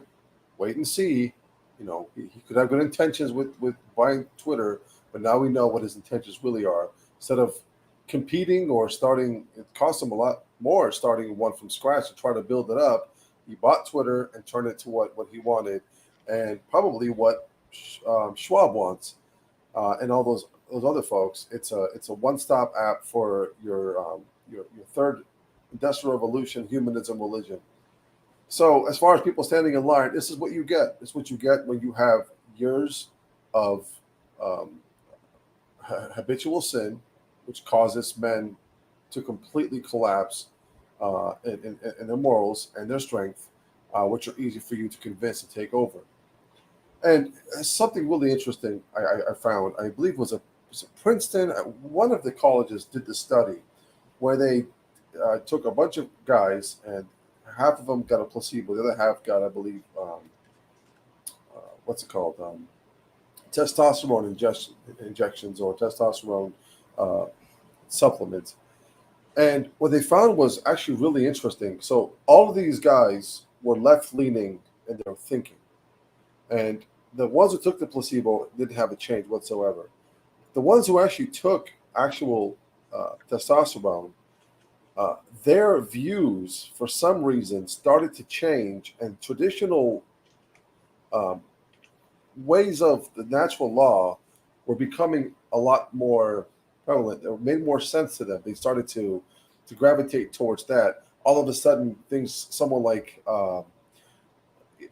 wait and see. You know, he could have good intentions with buying Twitter, but now we know what his intentions really are. Instead of competing or starting, it costs him a lot more starting one from scratch to try to build it up. He bought Twitter and turned it to what he wanted, and probably what Schwab wants, and all those other folks. It's a one-stop app for your third industrial revolution, humanism, religion. So as far as people standing in line, this is what you get. This is what you get when you have years of habitual sin, which causes men to completely collapse in their morals and their strength, which are easy for you to convince and take over. And something really interesting I found, I believe it was Princeton, one of the colleges did the study where they took a bunch of guys and half of them got a placebo. The other half got, I believe, what's it called? Testosterone injections or testosterone supplements. And what they found was actually really interesting. So all of these guys were left-leaning in their thinking. And the ones who took the placebo didn't have a change whatsoever. The ones who actually took actual testosterone, their views, for some reason, started to change, and traditional ways of the natural law were becoming a lot more prevalent. It made more sense to them. They started to gravitate towards that. All of a sudden, someone like,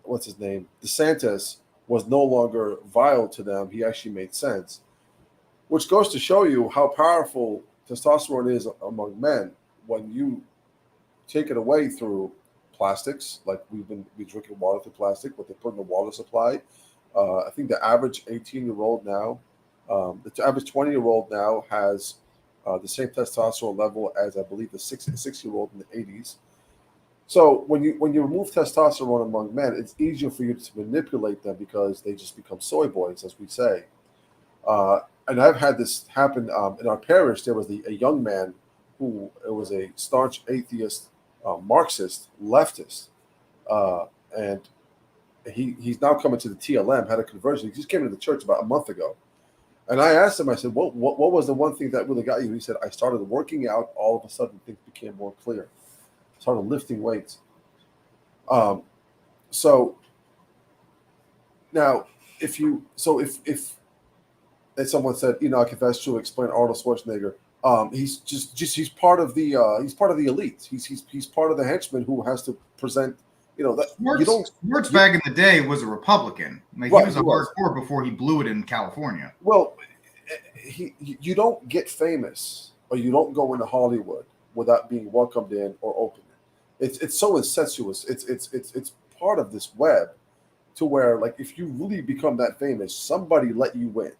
what's his name, DeSantis, was no longer vile to them. He actually made sense, which goes to show you how powerful testosterone is among men. When you take it away through plastics, like we've been drinking water through plastic, what they put in the water supply. I think the average 18-year-old now, the average 20-year-old now has the same testosterone level as I believe the 6-year-old in the 80s. So when you remove testosterone among men, it's easier for you to manipulate them because they just become soy boys, as we say. And I've had this happen in our parish. There was a young man who was a staunch atheist, Marxist, leftist, and he's now coming to the TLM, had a conversion. He just came into the church about a month ago. And I asked him, I said, what was the one thing that really got you? He said, I started working out. All of a sudden, things became more clear. Started lifting weights. So now, if as someone said, Enoch, if that's true, explain Arnold Schwarzenegger. He's part of the elite. He's part of the henchmen who has to present. Schwartz back in the day was a Republican. Like right, he was a hardcore before he blew it in California. Well, you don't get famous or you don't go into Hollywood without being welcomed in or opened in. It's so incestuous. It's part of this web to where, like, if you really become that famous, somebody let you in.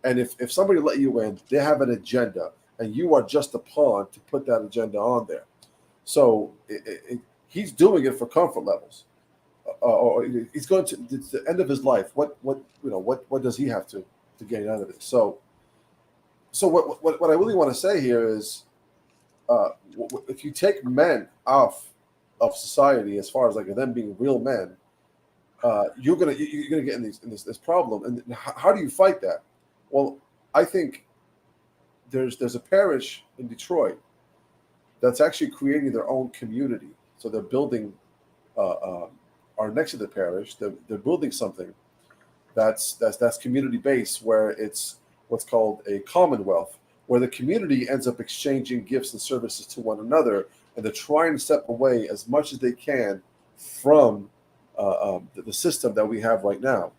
And if somebody let you in, they have an agenda, and you are just a pawn to put that agenda on there. So he's doing it for comfort levels, or he's going to the end of his life. What does he have to gain out of it? So what I really want to say here is, if you take men off of society, as far as like them being real men, you're gonna get in this problem. And how do you fight that? Well, I think there's a parish in Detroit that's actually creating their own community. So they're building, are next to the parish. They're building something that's community based, where it's what's called a commonwealth, where the community ends up exchanging gifts and services to one another, and they're trying to step away as much as they can from the system that we have right now.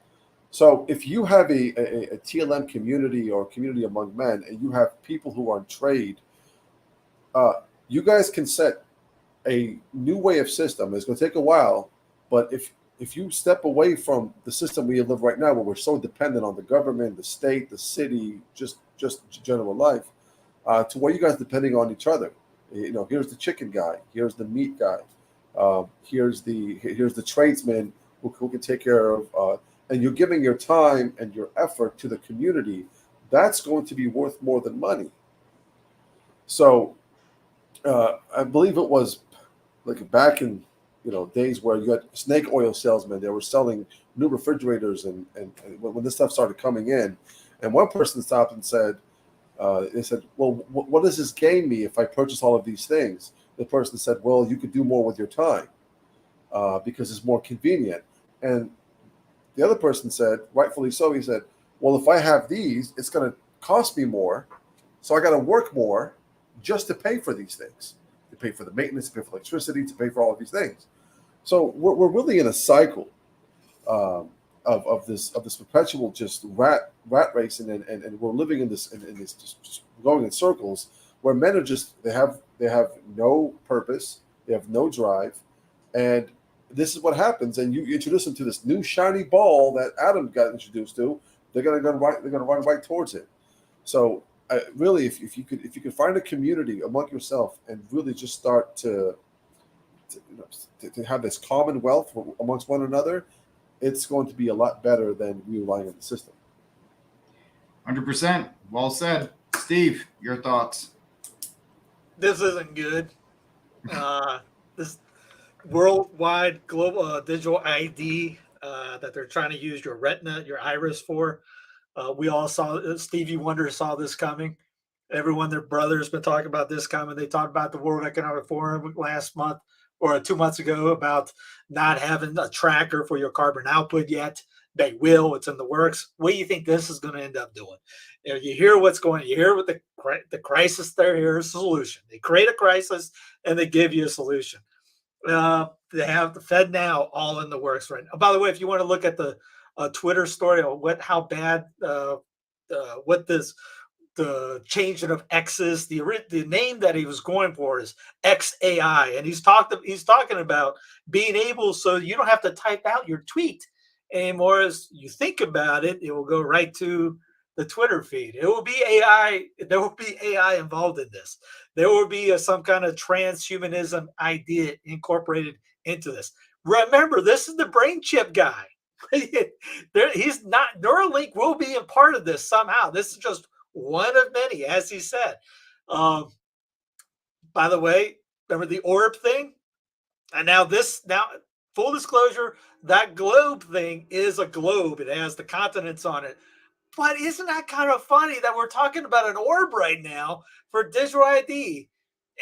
So if you have a TLM community or community among men, and you have people who are in trade, you guys can set a new way of system. It's going to take a while, But if you step away from the system we live right now, where we're so dependent on the government, the state, the city, just general life, to where you guys depending on each other. Here's the chicken guy, here's the meat guy, here's the tradesman who can take care of, and you're giving your time and your effort to the community. That's going to be worth more than money. So I believe it was like back in days where you had snake oil salesmen. They were selling new refrigerators, and when this stuff started coming in, and one person stopped and said, they said, well, what does this gain me if I purchase all of these things? The person said, well, you could do more with your time because it's more convenient. And the other person said, rightfully so, he said, well, if I have these, it's going to cost me more, so I got to work more just to pay for these things, to pay for the maintenance, to pay for electricity, to pay for all of these things. So we're really in a cycle of this perpetual just rat racing, and we're living in this just going in circles where men are just they have no purpose, they have no drive, and this is what happens. And you introduce them to this new shiny ball that Adam got introduced to, they're gonna run right towards it. So really, if you could find a community among yourself and really just start to have this commonwealth amongst one another, it's going to be a lot better than relying on the system. 100%. Well said. Steve, your thoughts? This isn't good. This worldwide global digital ID that they're trying to use your retina, your iris for. We all saw, Stevie Wonder saw this coming. Everyone, their brother's been talking about this coming. They talked about the World Economic Forum last month or 2 months ago about not having a tracker for your carbon output yet. They will. It's in the works. What do you think this is going to end up doing? You hear what's going on. You hear what the crisis there. Here's a solution. They create a crisis and they give you a solution. They have the Fed now all in the works right now. By the way, if you want to look at the Twitter story of how bad the changing of X's, the name that he was going for is XAI, and he's talking about being able so you don't have to type out your tweet anymore. As you think about it, it will go right to the Twitter feed. It will be AI. There will be AI involved in this. There will be some kind of transhumanism idea incorporated into this. Remember, this is the brain chip guy. He's not. Neuralink will be a part of this somehow. This is just one of many, as he said. By the way, remember the orb thing? And now full disclosure, that globe thing is a globe. It has the continents on it. But isn't that kind of funny that we're talking about an orb right now for digital ID?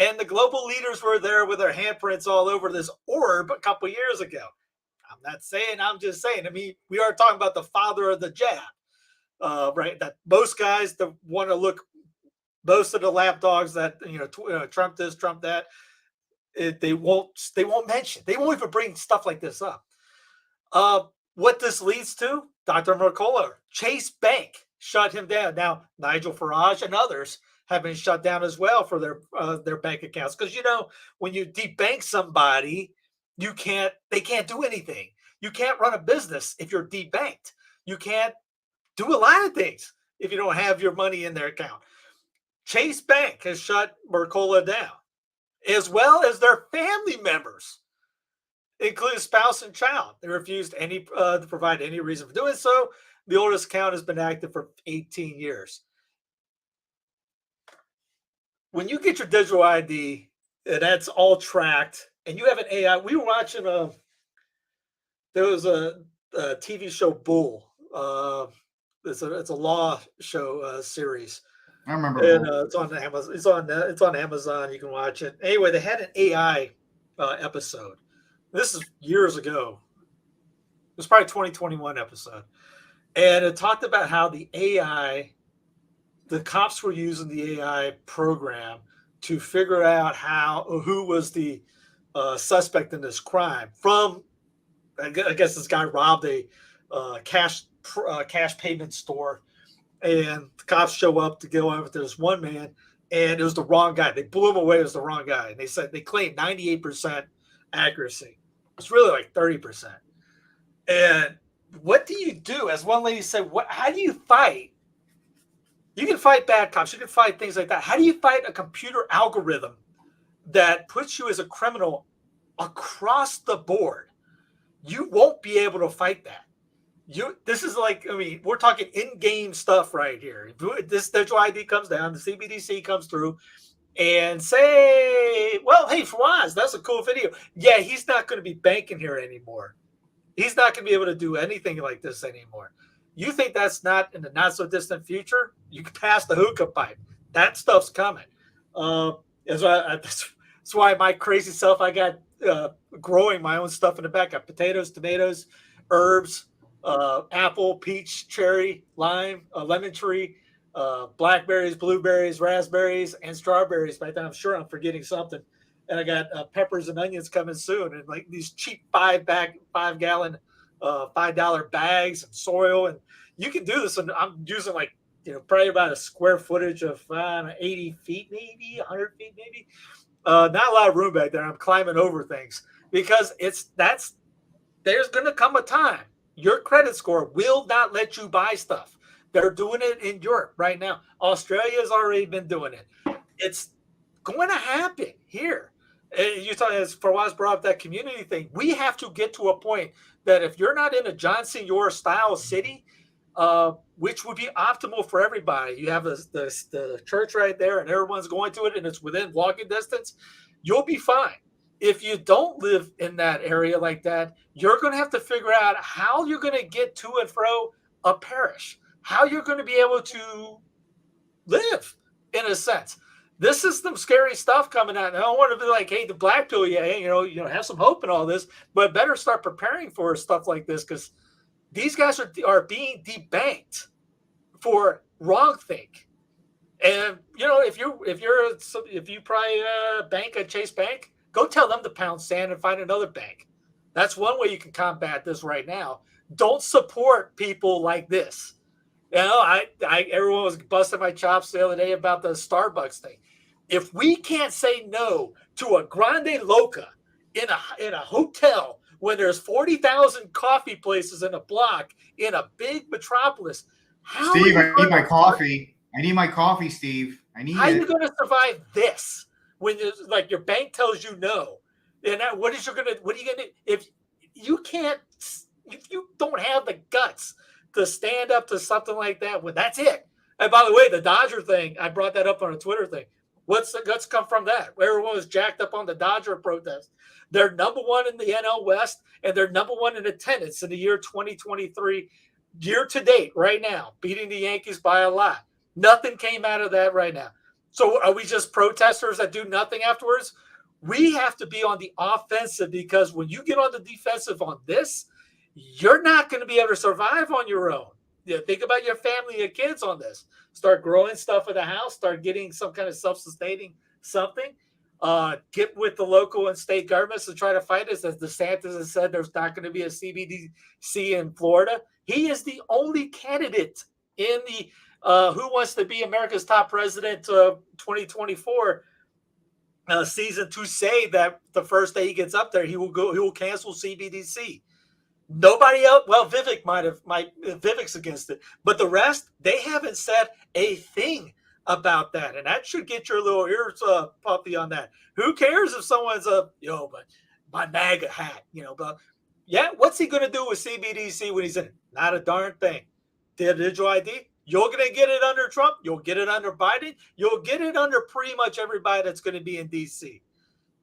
And the global leaders were there with their handprints all over this orb a couple years ago. I'm not saying, I'm just saying. I mean, we are talking about the father of the jab. Right, that most guys that want to look, most of the lapdogs that Trump this, Trump that, they won't mention. They won't even bring stuff like this up. What this leads to, Dr. Mercola, Chase Bank shut him down. Now Nigel Farage and others have been shut down as well for their bank accounts because when you debank somebody, they can't do anything. You can't run a business if you're debanked. You can't do a lot of things if you don't have your money in their account. Chase Bank has shut Mercola down, as well as their family members, including spouse and child. They refused to provide any reason for doing so. The oldest account has been active for 18 years. When you get your digital ID, and that's all tracked, and you have an AI. We were watching there was a TV show, Bull. It's a law show series. I remember. And it's on Amazon. It's on Amazon. You can watch it. Anyway, they had an AI episode. This is years ago. It was probably 2021 episode, and it talked about how the cops were using the AI program to figure out who was the suspect in this crime. From, I guess this guy robbed a cash payment store, and the cops show up to go over to this one man, and it was the wrong guy. They blew him away. It was the wrong guy. And they claimed 98% accuracy. It's really like 30%. And what do you do? As one lady said, how do you fight? You can fight bad cops. You can fight things like that. How do you fight a computer algorithm that puts you as a criminal across the board? You won't be able to fight that. This is like, I mean, we're talking in-game stuff right here. This digital ID comes down, the CBDC comes through, and say, well, hey, Fawaz, that's a cool video. Yeah, he's not going to be banking here anymore. He's not going to be able to do anything like this anymore. You think that's not in the not so distant future? You can pass the hookah pipe. That stuff's coming. That's why my crazy self, I got growing my own stuff in the back. Got potatoes, tomatoes, herbs, apple, peach, cherry, lime, lemon tree, blackberries, blueberries, raspberries, and strawberries. By then, I'm sure I'm forgetting something. And I got peppers and onions coming soon, and like these cheap $5-gallon, $5 bags and soil. And you can do this. And I'm using like, probably about a square footage of 80 feet, maybe 100 feet, maybe. Not a lot of room back there. I'm climbing over things because there's going to come a time your credit score will not let you buy stuff. They're doing it in Europe right now. Australia has already been doing it. It's going to happen here. You talk, as Fawaz brought up that community thing, we have to get to a point that if you're not in a John Senior style city, which would be optimal for everybody, you have the church right there and everyone's going to it and it's within walking distance, you'll be fine. If you don't live in that area like that, you're going to have to figure out how you're going to get to and fro a parish, how you're going to be able to live in a sense. This is some scary stuff coming out. And I don't want to be like, hey, the black pill, yeah, have some hope and all this, but better start preparing for stuff like this because these guys are being debanked for wrongthink. And if you probably bank at Chase Bank, go tell them to pound sand and find another bank. That's one way you can combat this right now. Don't support people like this. Everyone was busting my chops the other day about the Starbucks thing. If we can't say no to a Grande Loca in a hotel when there's 40,000 coffee places in a block in a big metropolis, Steve, I need my coffee. I need my coffee, Steve. How are you going to survive this when like your bank tells you no? And what are you going to if you don't have the guts to stand up to something like that? Well, that's it. And by the way, the Dodger thing, I brought that up on a Twitter thing. What's the guts come from that? Everyone was jacked up on the Dodger protest. They're number one in the NL West, and they're number one in attendance in the year 2023, year to date, right now, beating the Yankees by a lot. Nothing came out of that right now. So are we just protesters that do nothing afterwards? We have to be on the offensive because when you get on the defensive on this, you're not going to be able to survive on your own. Think about your family, your kids on this. Start growing stuff in the house. Start getting some kind of self-sustaining something. Get with the local and state governments to try to fight this. As DeSantis has said, there's not going to be a CBDC in Florida. He is the only candidate in the Who Wants to Be America's Top President 2024 season to say that the first day he gets up there, he will cancel CBDC. Nobody else. Well, Vivek's against it, but the rest, they haven't said a thing about that, and that should get your little ears puffy on that. Who cares if someone's but my MAGA hat, but yeah, what's he going to do with CBDC when he's in it? Not a darn thing. The digital ID, you're going to get it under Trump. You'll get it under Biden. You'll get it under pretty much everybody that's going to be in D.C.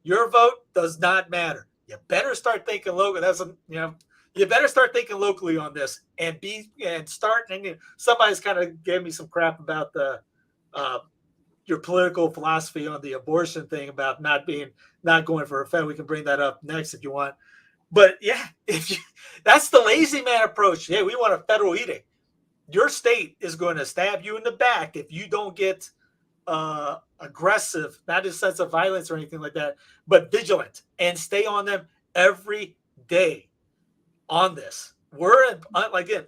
Your vote does not matter. You better start thinking local. You better start thinking locally on this and start. And somebody's kind of gave me some crap about your political philosophy on the abortion thing about not going for a Fed. We can bring that up next if you want. But yeah, that's the lazy man approach. Yeah, we want a federal edict. Your state is going to stab you in the back if you don't get aggressive, not in a sense of violence or anything like that, but vigilant and stay on them every day. On this, we're in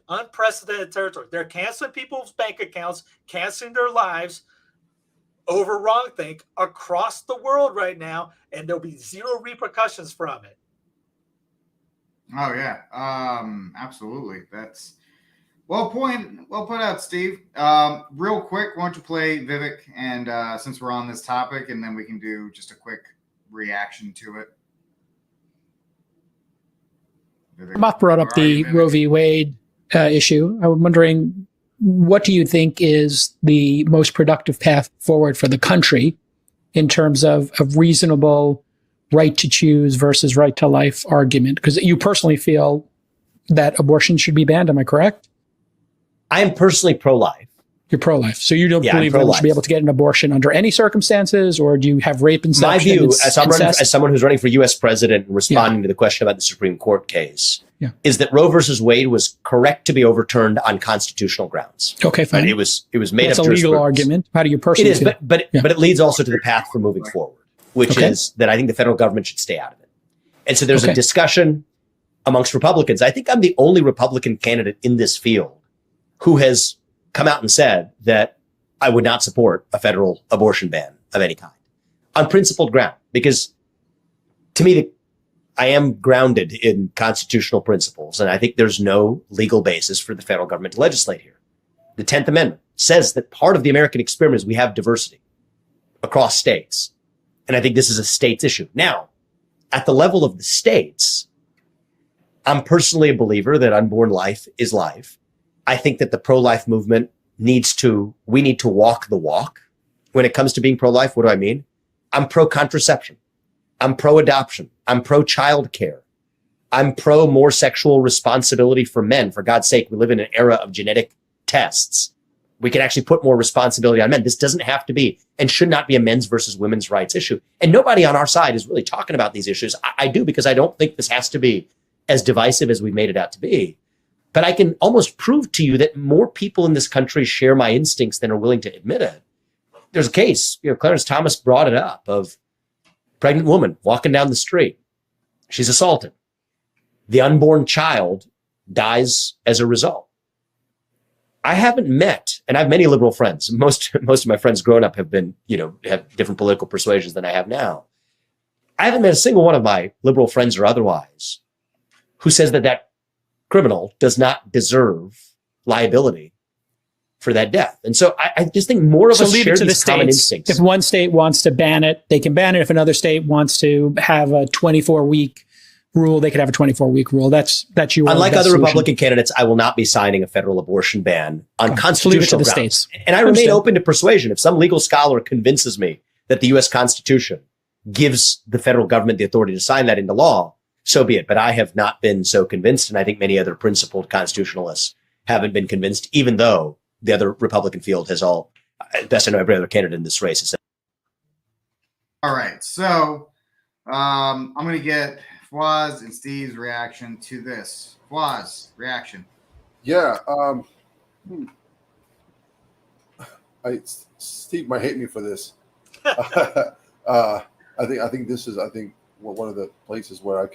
unprecedented territory. They're canceling people's bank accounts, canceling their lives over wrongthink across the world right now, and there'll be zero repercussions from it. Oh yeah, absolutely. That's well put out, Steve. Real quick, why don't you play Vivek, and since we're on this topic, and then we can do just a quick reaction to it. Vivek, Moth brought up the Roe v. Wade issue. I'm wondering, what do you think is the most productive path forward for the country in terms of a reasonable right to choose versus right to life argument? Because you personally feel that abortion should be banned. Am I correct? I am personally pro-life. You're pro-life. So you don't believe I'm women should be able to get an abortion under any circumstances, or do you have rape and My view, incest? as someone who's running for U.S. president and responding to the question about the Supreme Court case, is that Roe versus Wade was correct to be overturned on constitutional grounds. Okay, fine. It was made That's up a legal jurisprudence. argument. How do you personally It is, feel? but it leads also to the path for moving forward, which is that I think the federal government should stay out of it. And so there's a discussion amongst Republicans. I think I'm the only Republican candidate in this field who has come out and said that I would not support a federal abortion ban of any kind on principled ground, because to me, I am grounded in constitutional principles. And I think there's no legal basis for the federal government to legislate here. The 10th Amendment says that part of the American experiment is we have diversity across states. And I think this is a states issue. Now, at the level of the states, I'm personally a believer that unborn life is life. I think that the pro-life movement we need to walk the walk when it comes to being pro-life. What do I mean? I'm pro-contraception. I'm pro-adoption. I'm pro-child care. I'm pro more sexual responsibility for men. For God's sake, we live in an era of genetic tests. We can actually put more responsibility on men. This doesn't have to be and should not be a men's versus women's rights issue. And nobody on our side is really talking about these issues. I do, because I don't think this has to be as divisive as we made it out to be. But I can almost prove to you that more people in this country share my instincts than are willing to admit it. There's a case, Clarence Thomas brought it up, of pregnant woman walking down the street. She's assaulted. The unborn child dies as a result. I haven't met, and I have many liberal friends. Most of my friends growing up have been, have different political persuasions than I have now. I haven't met a single one of my liberal friends or otherwise who says that criminal does not deserve liability for that death. And so I just think more of us leave share it to these the common states. instincts. If one state wants to ban it, they can ban it. If another state wants to have a 24-week rule, they could have a 24-week rule. That's your Unlike best other solution. Republican candidates, I will not be signing a federal abortion ban on constitutional leave it to the grounds. states. And I remain Understood. open to persuasion. If some legal scholar convinces me that the U.S. Constitution gives the federal government the authority to sign that into law, so be it. But I have not been so convinced, and I think many other principled constitutionalists haven't been convinced, even though the other Republican field has all, best I know, every other candidate in this race has said. All right, so I'm going to get Fawaz and Steve's reaction to this. Fawaz, reaction. Yeah. Steve might hate me for this. I think this is one of the places where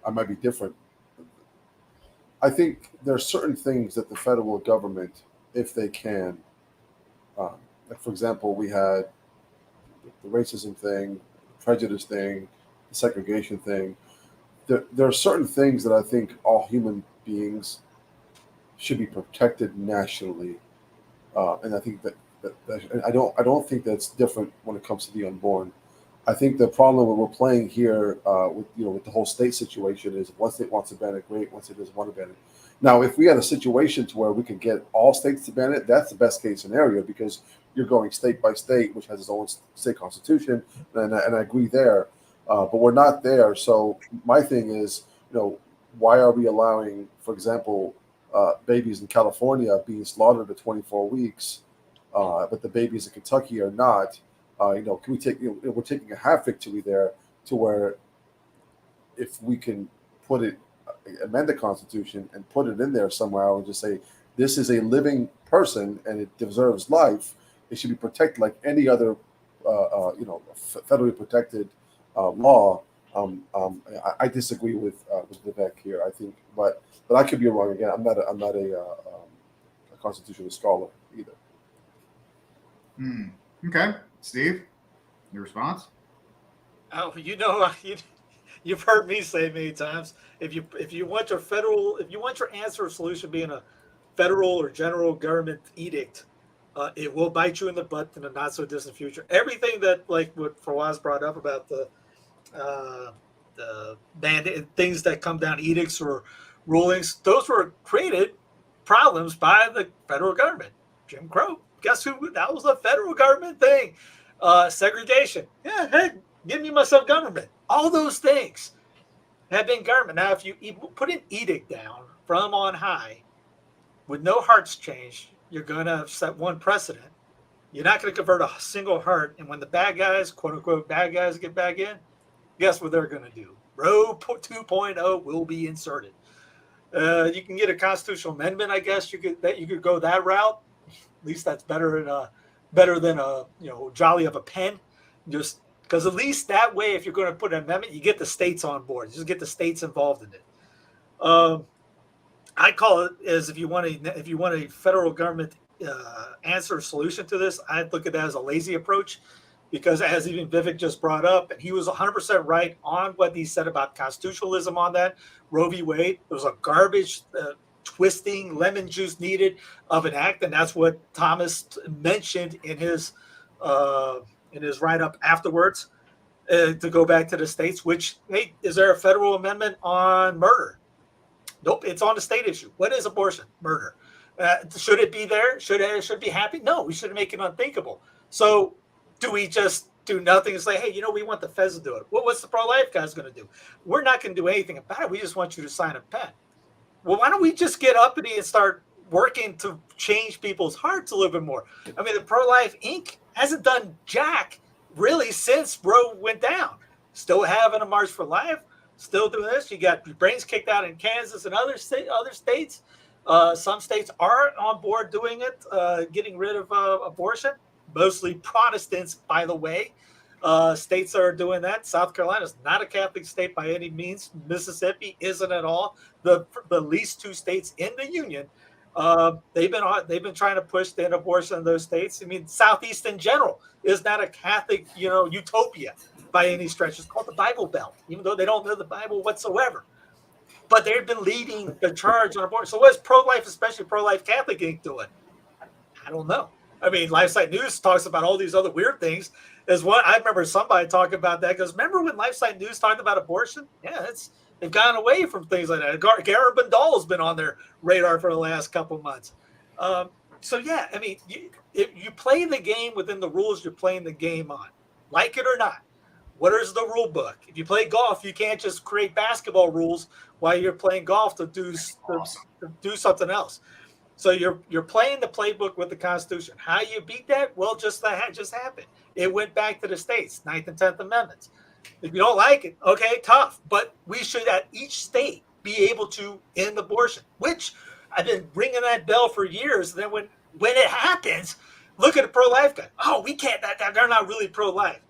I might be different. I think there are certain things that the federal government, if they can, like for example, we had the racism thing, prejudice thing, the segregation thing. There are certain things that I think all human beings should be protected nationally, and I think that I don't think that's different when it comes to the unborn. I think the problem that we're playing here with the whole state situation is one state wants to ban it, great. One state doesn't want to ban it. Now, if we had a situation to where we could get all states to ban it, that's the best case scenario, because you're going state by state, which has its own state constitution, and I agree there. But we're not there. So my thing is, why are we allowing, for example, babies in California being slaughtered at 24 weeks, but the babies in Kentucky are not? Can we take? We're taking a half victory there, to where if we can amend the Constitution and put it in there somehow and just say this is a living person and it deserves life, it should be protected like any other, federally protected law. I disagree with Vivek here. I think, but I could be wrong again. I'm not a constitutional scholar either. Okay, Steve, your response? Oh, you you've heard me say many times, if you want your answer or solution being a federal or general government edict, it will bite you in the butt in a not so distant future. Everything that, like what Fawaz brought up about the things that come down, edicts or rulings, those were created problems by the federal government. Jim Crow, guess who? That was a federal government thing. Segregation. Yeah, hey, give me my self-government. All those things have been government. Now, if you put an edict down from on high with no hearts change, you're going to set one precedent. You're not going to convert a single heart. And when the bad guys, quote unquote, bad guys get back in, guess what they're going to do? Roe 2.0 will be inserted. You can get a constitutional amendment, I guess. You could go that route. At least that's better than a jolly of a pen. Just because at least that way, if you're going to put an amendment, you get the states on board. You just get the states involved in it. I call it as if you want a federal government answer or solution to this, I'd look at that as a lazy approach, because as even Vivek just brought up, and he was 100% right on what he said about constitutionalism on that, Roe v. Wade, it was a garbage twisting, lemon juice needed of an act, and that's what Thomas mentioned in his write-up afterwards, to go back to the states, which, hey, is there a federal amendment on murder? Nope, it's on the state issue. What is abortion? Murder. Should it be there? Should it be happy? No, we should make it unthinkable. So do we just do nothing and say, hey, we want the feds to do it? What's the pro-life guys going to do? We're not going to do anything about it. We just want you to sign a pen. Well, why don't we just get uppity and start working to change people's hearts a little bit more? I mean, the Pro-Life Inc. hasn't done jack really since Roe went down. Still having a March for Life. Still doing this. You got your brains kicked out in Kansas and other states. Some states are on board doing it, getting rid of abortion. Mostly Protestants, by the way. States that are doing that. South Carolina is not a Catholic state by any means. Mississippi isn't at all. The least two states in the union. They've been trying to push the abortion in those states. I mean, Southeast in general is not a Catholic, utopia by any stretch. It's called the Bible Belt, even though they don't know the Bible whatsoever. But they've been leading the charge on abortion. So what's pro-life, especially pro-life Catholic Inc. doing? I don't know. I mean, LifeSite News talks about all these other weird things. As what I remember somebody talking about that, because remember when LifeSite News talked about abortion? Yeah, they've gone away from things like that. Garen Bundal has been on their radar for the last couple months. So yeah, I mean, if you play the game within the rules you're playing the game on, like it or not. What is the rule book? If you play golf, you can't just create basketball rules while you're playing golf to do something else. So you're playing the playbook with the Constitution. How you beat that? Well, just happened. It went back to the states, 9th and 10th Amendments. If you don't like it, okay, tough. But we should at each state be able to end abortion, which I've been ringing that bell for years. And then when it happens, look at a pro-life guy. Oh, we can't. They're not really pro-life.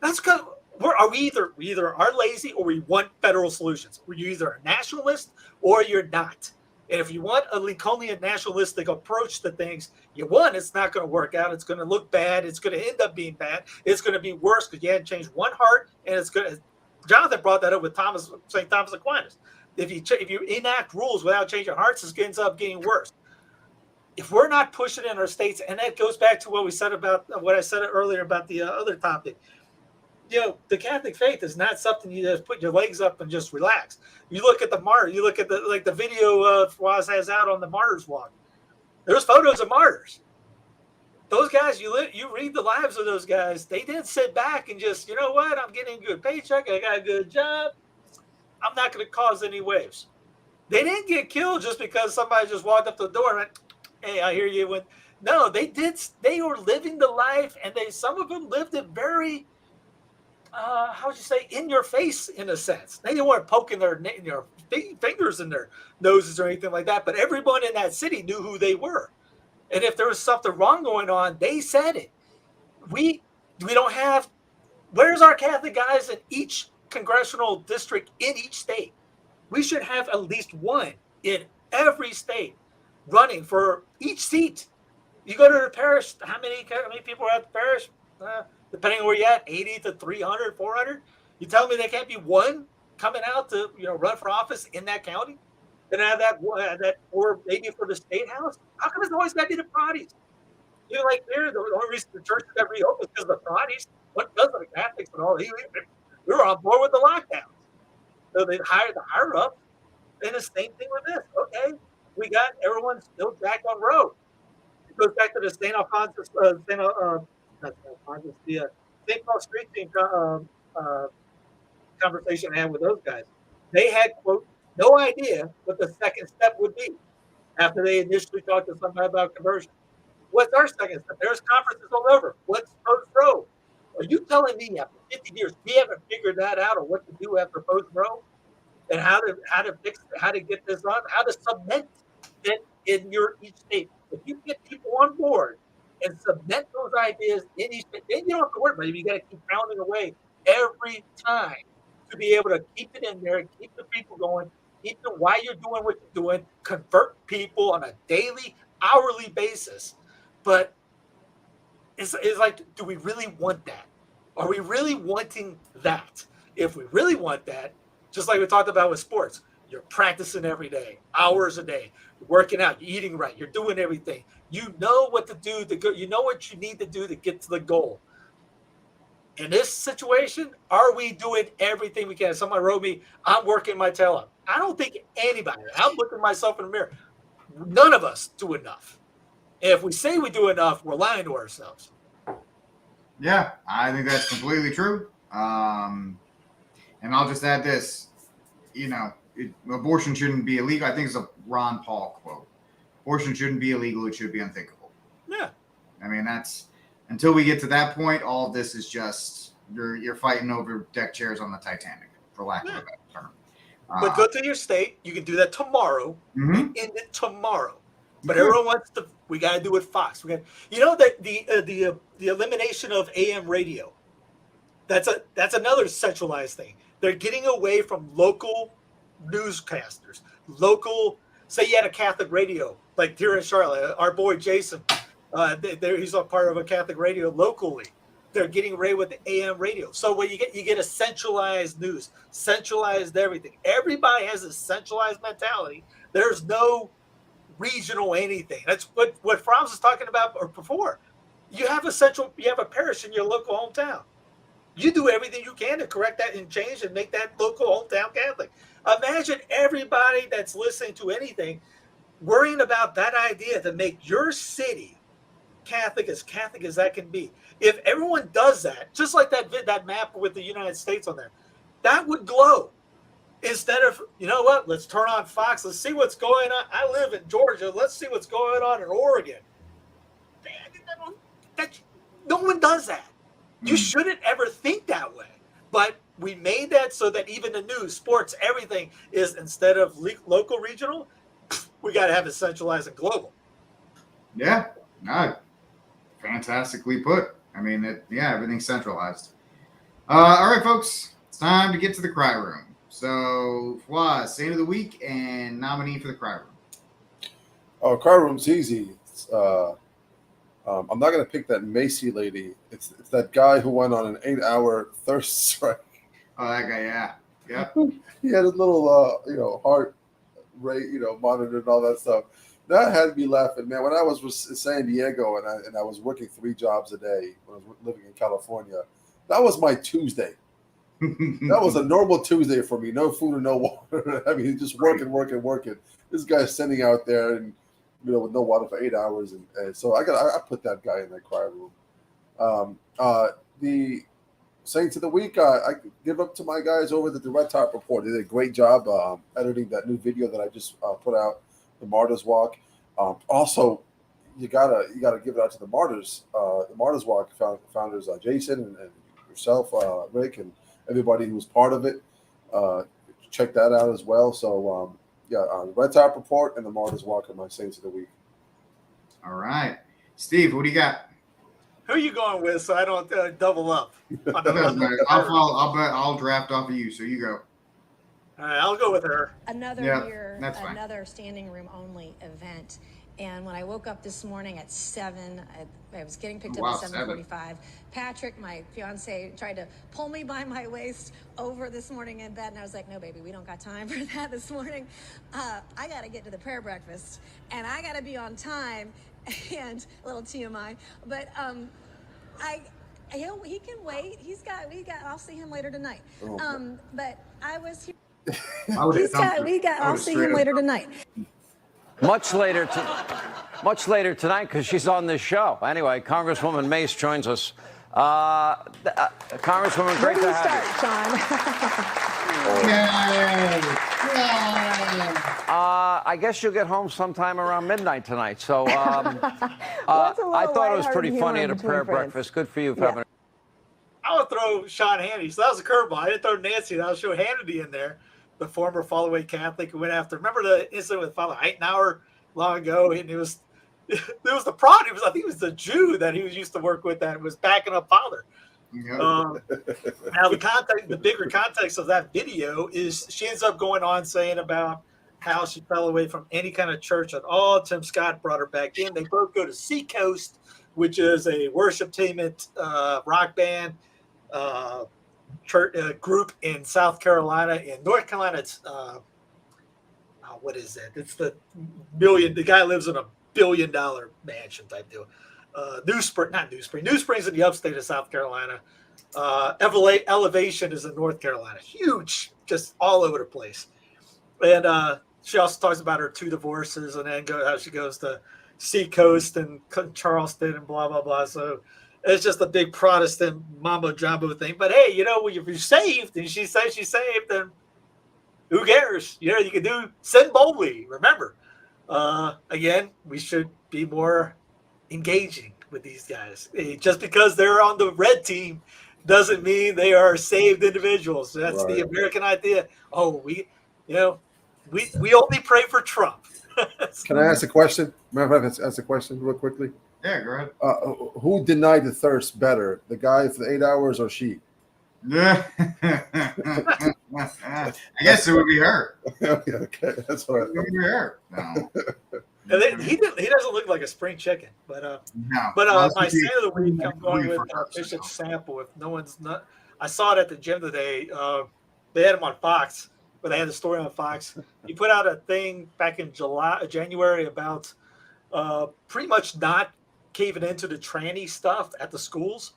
That's because we either are lazy or we want federal solutions. You're either a nationalist or you're not. And if you want a Lincolnian nationalistic approach to things, it's not going to work out. It's going to look bad. It's going to end up being bad. It's going to be worse because you hadn't changed one heart. And it's going to. Jonathan brought that up with St. Thomas Aquinas. If you enact rules without changing hearts, it ends up getting worse. If we're not pushing in our states, and that goes back to what I said earlier about the other topic. The Catholic faith is not something you just put your legs up and just relax. You look at the martyr. You look at the video Fawaz has out on the Martyrs Walk. There's photos of martyrs. Those guys, you read the lives of those guys. They didn't sit back and just, I'm getting a good paycheck. I got a good job. I'm not going to cause any waves. They didn't get killed just because somebody just walked up the door and went, hey, I hear you. No, they did. They were living the life, and some of them lived it very. How would you say, in your face, in a sense. They weren't poking their fingers in their noses or anything like that, but everyone in that city knew who they were. And if there was something wrong going on, they said it. We don't have, where's our Catholic guys in each congressional district in each state? We should have at least one in every state running for each seat. You go to the parish, how many people are at the parish? Depending on where you're at, 80 to 300, 400. You tell me there can't be one coming out to run for office in that county, and have that or maybe for the state house? How come it's always got to be the Protestants? Like the only reason the church got reopened is because of the Protestants. What does the Catholics and all? We were on board with the lockdowns, so they hired the higher ups. And the same thing with this. Okay, we got everyone still back on road. It goes back to the St. Alphonsus, the St. Paul Street team conversation I had with those guys. They had, quote, no idea what the second step would be after they initially talked to somebody about conversion. What's our second step? There's conferences all over. What's post-Roe? Are you telling me after 50 years we haven't figured that out, or what to do after post-Roe, and how to fix it, how to get this on, how to cement it in each state? If you get people on board and cement those ideas in each state, then you don't have to worry about it. You got to keep pounding away every time to be able to keep it in there and keep the people going, keep them why you're doing what you're doing, convert people on a daily, hourly basis. But it's like, do we really want that? Are we really wanting that? If we really want that, just like we talked about with sports, you're practicing every day, hours a day, you're working out, you're eating right, you're doing everything. You know what to do to go. You know what you need to do to get to the goal. In this situation, are we doing everything we can? Somebody wrote me, I'm working my tail off. I don't think anybody, I'm looking at myself in the mirror, none of us do enough. And if we say we do enough, we're lying to ourselves. Yeah, I think that's completely true. And I'll just add this, abortion shouldn't be illegal. I think it's a Ron Paul quote. Abortion shouldn't be illegal. It should be unthinkable. Yeah. I mean, that's until we get to that point, all of this is just you're fighting over deck chairs on the Titanic, for lack of a better term. But go to your state. You can do that tomorrow. Mhm. End it tomorrow. But everyone wants to. We got to do it fast. We got, that the elimination of AM radio. That's another centralized thing. They're getting away from local newscasters. Local. Say you had a Catholic radio like here in Charlotte. Our boy Jason. He's a part of a Catholic radio locally. They're getting away with the AM radio. So what you get a centralized news, centralized everything. Everybody has a centralized mentality. There's no regional anything. That's what Franz was talking about before. You have a parish in your local hometown. You do everything you can to correct that and change and make that local hometown Catholic. Imagine everybody that's listening to anything worrying about that idea to make your city Catholic as that can be. If everyone does that, just like that map with the United States on there, that would glow. Instead of, let's turn on Fox. Let's see what's going on. I live in Georgia. Let's see what's going on in Oregon. No one does that. You shouldn't ever think that way. But we made that so that even the news, sports, everything is, instead of local, regional, we got to have it centralized and global. Yeah. No, fantastically put. I mean, everything's centralized. All right, folks. It's time to get to the cry room. So, Fwaz, Saint of the Week and nominee for the cry room. Oh, cry room's easy. I'm not going to pick that Macy lady. It's that guy who went on an 8-hour thirst strike. Oh, that guy, yeah. He had a little, heart rate, monitored and all that stuff. That had me laughing, man. When I was in San Diego and I was working 3 jobs a day when I was living in California, that was my Tuesday. That was a normal Tuesday for me. No food and no water. I mean, just working. This guy's sitting out there and with no water for 8 hours, and so I put that guy in that cry room. The Saints of the Week, I give up to my guys over at the Red Top Report. They did a great job editing that new video that I just put out, the Martyrs Walk. Also, you gotta give it out to the Martyrs Walk founders, Jason and yourself, Rick, and everybody who was part of it. Check that out as well. So the Red Top Report and the Martyrs Walk are my Saints of the Week. All right, Steve, what do you got? Who are you going with so I don't double up? I'll draft off of you, so you go. All right, I'll go with her. Another Yeah, year, that's fine. another standing room only event. And when I woke up this morning at 7, I was getting picked up Wow, at 7:45. Patrick, my fiance, tried to pull me by my waist over this morning in bed, and I was like, no, baby, we don't got time for that this morning. I got to get to the prayer breakfast, and I got to be on time, and a little TMI, but he can wait. I'll see him later tonight. But I was here. I'll see him later tonight. Much later tonight, because she's on this show. Anyway, Congresswoman Mace joins us. Congresswoman, great to have you. I guess you'll get home sometime around midnight tonight. So I thought it was pretty funny at a prayer breakfast. Good for you, Governor. I would throw Sean Hannity. So that was a curveball. I didn't throw Nancy. I was showing Hannity in there, the former follow-away Catholic who went after. Remember the incident with Father Eitenauer long ago? And it was the prod. I think it was the Jew that he used to work with that was backing up Father. Now the bigger context of that video is she ends up going on saying about how she fell away from any kind of church at all. Tim Scott brought her back in. They both go to Seacoast, which is a worshiptainment rock band church group in South Carolina. In North Carolina, it's what is it? It's the guy lives in a $1 billion mansion type deal. New Springs in the upstate of South Carolina. Elevation is in North Carolina. Huge, just all over the place. And she also talks about her 2 divorces and then how she goes to Seacoast and Charleston and blah, blah, blah. So it's just a big Protestant mambo jumbo thing. But hey, if you're saved and she says she's saved, then who cares? You can sin boldly. Remember, again, we should be more engaging with these guys. Just because they're on the red team doesn't mean they are saved individuals. That's the American idea. Oh, we only pray for Trump. Can I ask a question? Remember, I ask a question real quickly? Yeah, go ahead. Who denied the thirst better, the guy for the 8 hours or she? I guess it would be her. Okay, that's what it would be her. No. He doesn't look like a spring chicken, but no. My saint of the week, I'm going with Bishop Sample. If no one's not, I saw it at the gym today. They had him on Fox, but they had the story on Fox. He put out a thing back in January about pretty much not caving into the tranny stuff at the schools,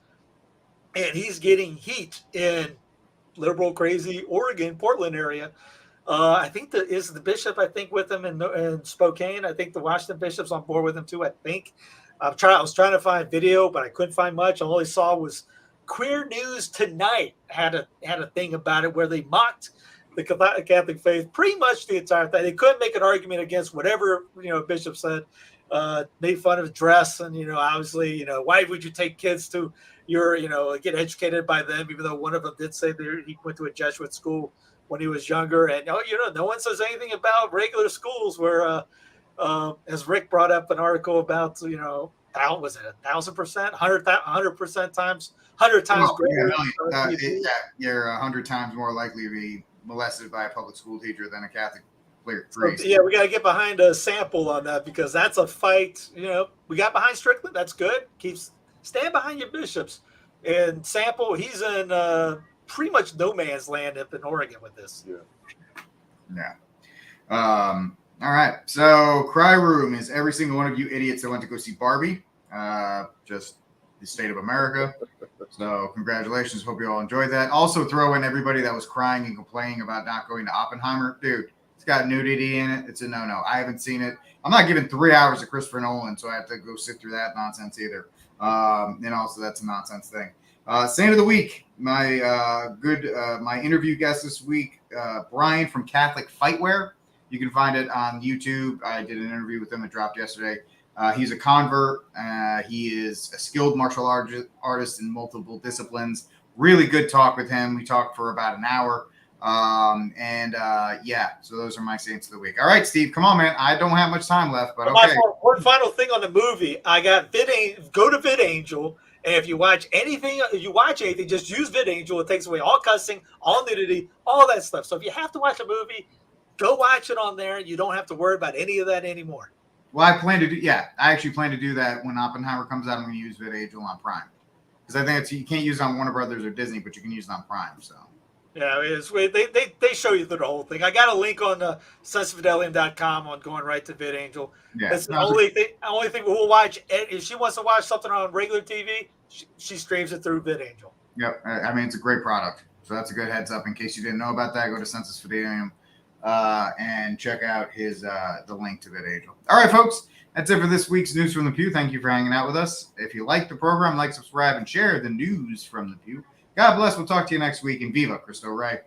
and he's getting heat in liberal, crazy Oregon, Portland area. I think is the bishop, with him in Spokane. I think the Washington bishop's on board with him too, I think. I was trying to find video, but I couldn't find much. All I saw was Queer News Tonight had a thing about it where they mocked the Catholic faith pretty much the entire thing. They couldn't make an argument against whatever, bishop said. Made fun of dress and, obviously, why would you take kids to get educated by them, even though one of them did say he went to a Jesuit school when he was younger. And, no one says anything about regular schools where, as Rick brought up an article about, was it 1,000%, 100% times, 100 times greater. You're 100 times more likely to be molested by a public school teacher than a Catholic priest. So, we got to get behind a Sample on that because that's a fight. We got behind Strickland. That's good. Stand behind your bishops. And Sample, he's in pretty much no man's land up in Oregon with this. Yeah. All right. So Cry Room is every single one of you idiots that went to go see Barbie. Just the state of America. So congratulations. Hope you all enjoyed that. Also throw in everybody that was crying and complaining about not going to Oppenheimer. Dude, it's got nudity in it. It's a no-no. I haven't seen it. I'm not giving 3 hours to Christopher Nolan, so I have to go sit through that nonsense either. And also that's a nonsense thing. Saint of the week, my interview guest this week, Brian from Catholic Fightwear. You can find it on YouTube. I did an interview with him that dropped yesterday. He's a convert. He is a skilled martial artist in multiple disciplines. Really good talk with him. We talked for about an hour. So those are my saints of the week. All right, Steve, come on, man. I don't have much time left, but okay. One final thing on the movie. I got go to VidAngel. And if you watch anything, just use VidAngel. It takes away all cussing, all nudity, all that stuff. So if you have to watch a movie, go watch it on there. You don't have to worry about any of that anymore. Well, I plan to do. Yeah, I actually plan to do that when Oppenheimer comes out. I'm going to use VidAngel on Prime because I think you can't use it on Warner Brothers or Disney, but you can use it on Prime. So. Yeah, they show you through the whole thing. I got a link on sensefidelity.com on going right to VidAngel. Yeah, that's the only thing we'll watch. If she wants to watch something on regular TV, she streams it through VidAngel. Yep, I mean it's a great product. So that's a good heads up in case you didn't know about that. Go to Census Fidelium and check out his the link to VidAngel. All right, folks, that's it for this week's News from the Pew. Thank you for hanging out with us. If you like the program, like, subscribe, and share the News from the Pew. God bless. We'll talk to you next week. And Viva Cristo Rey.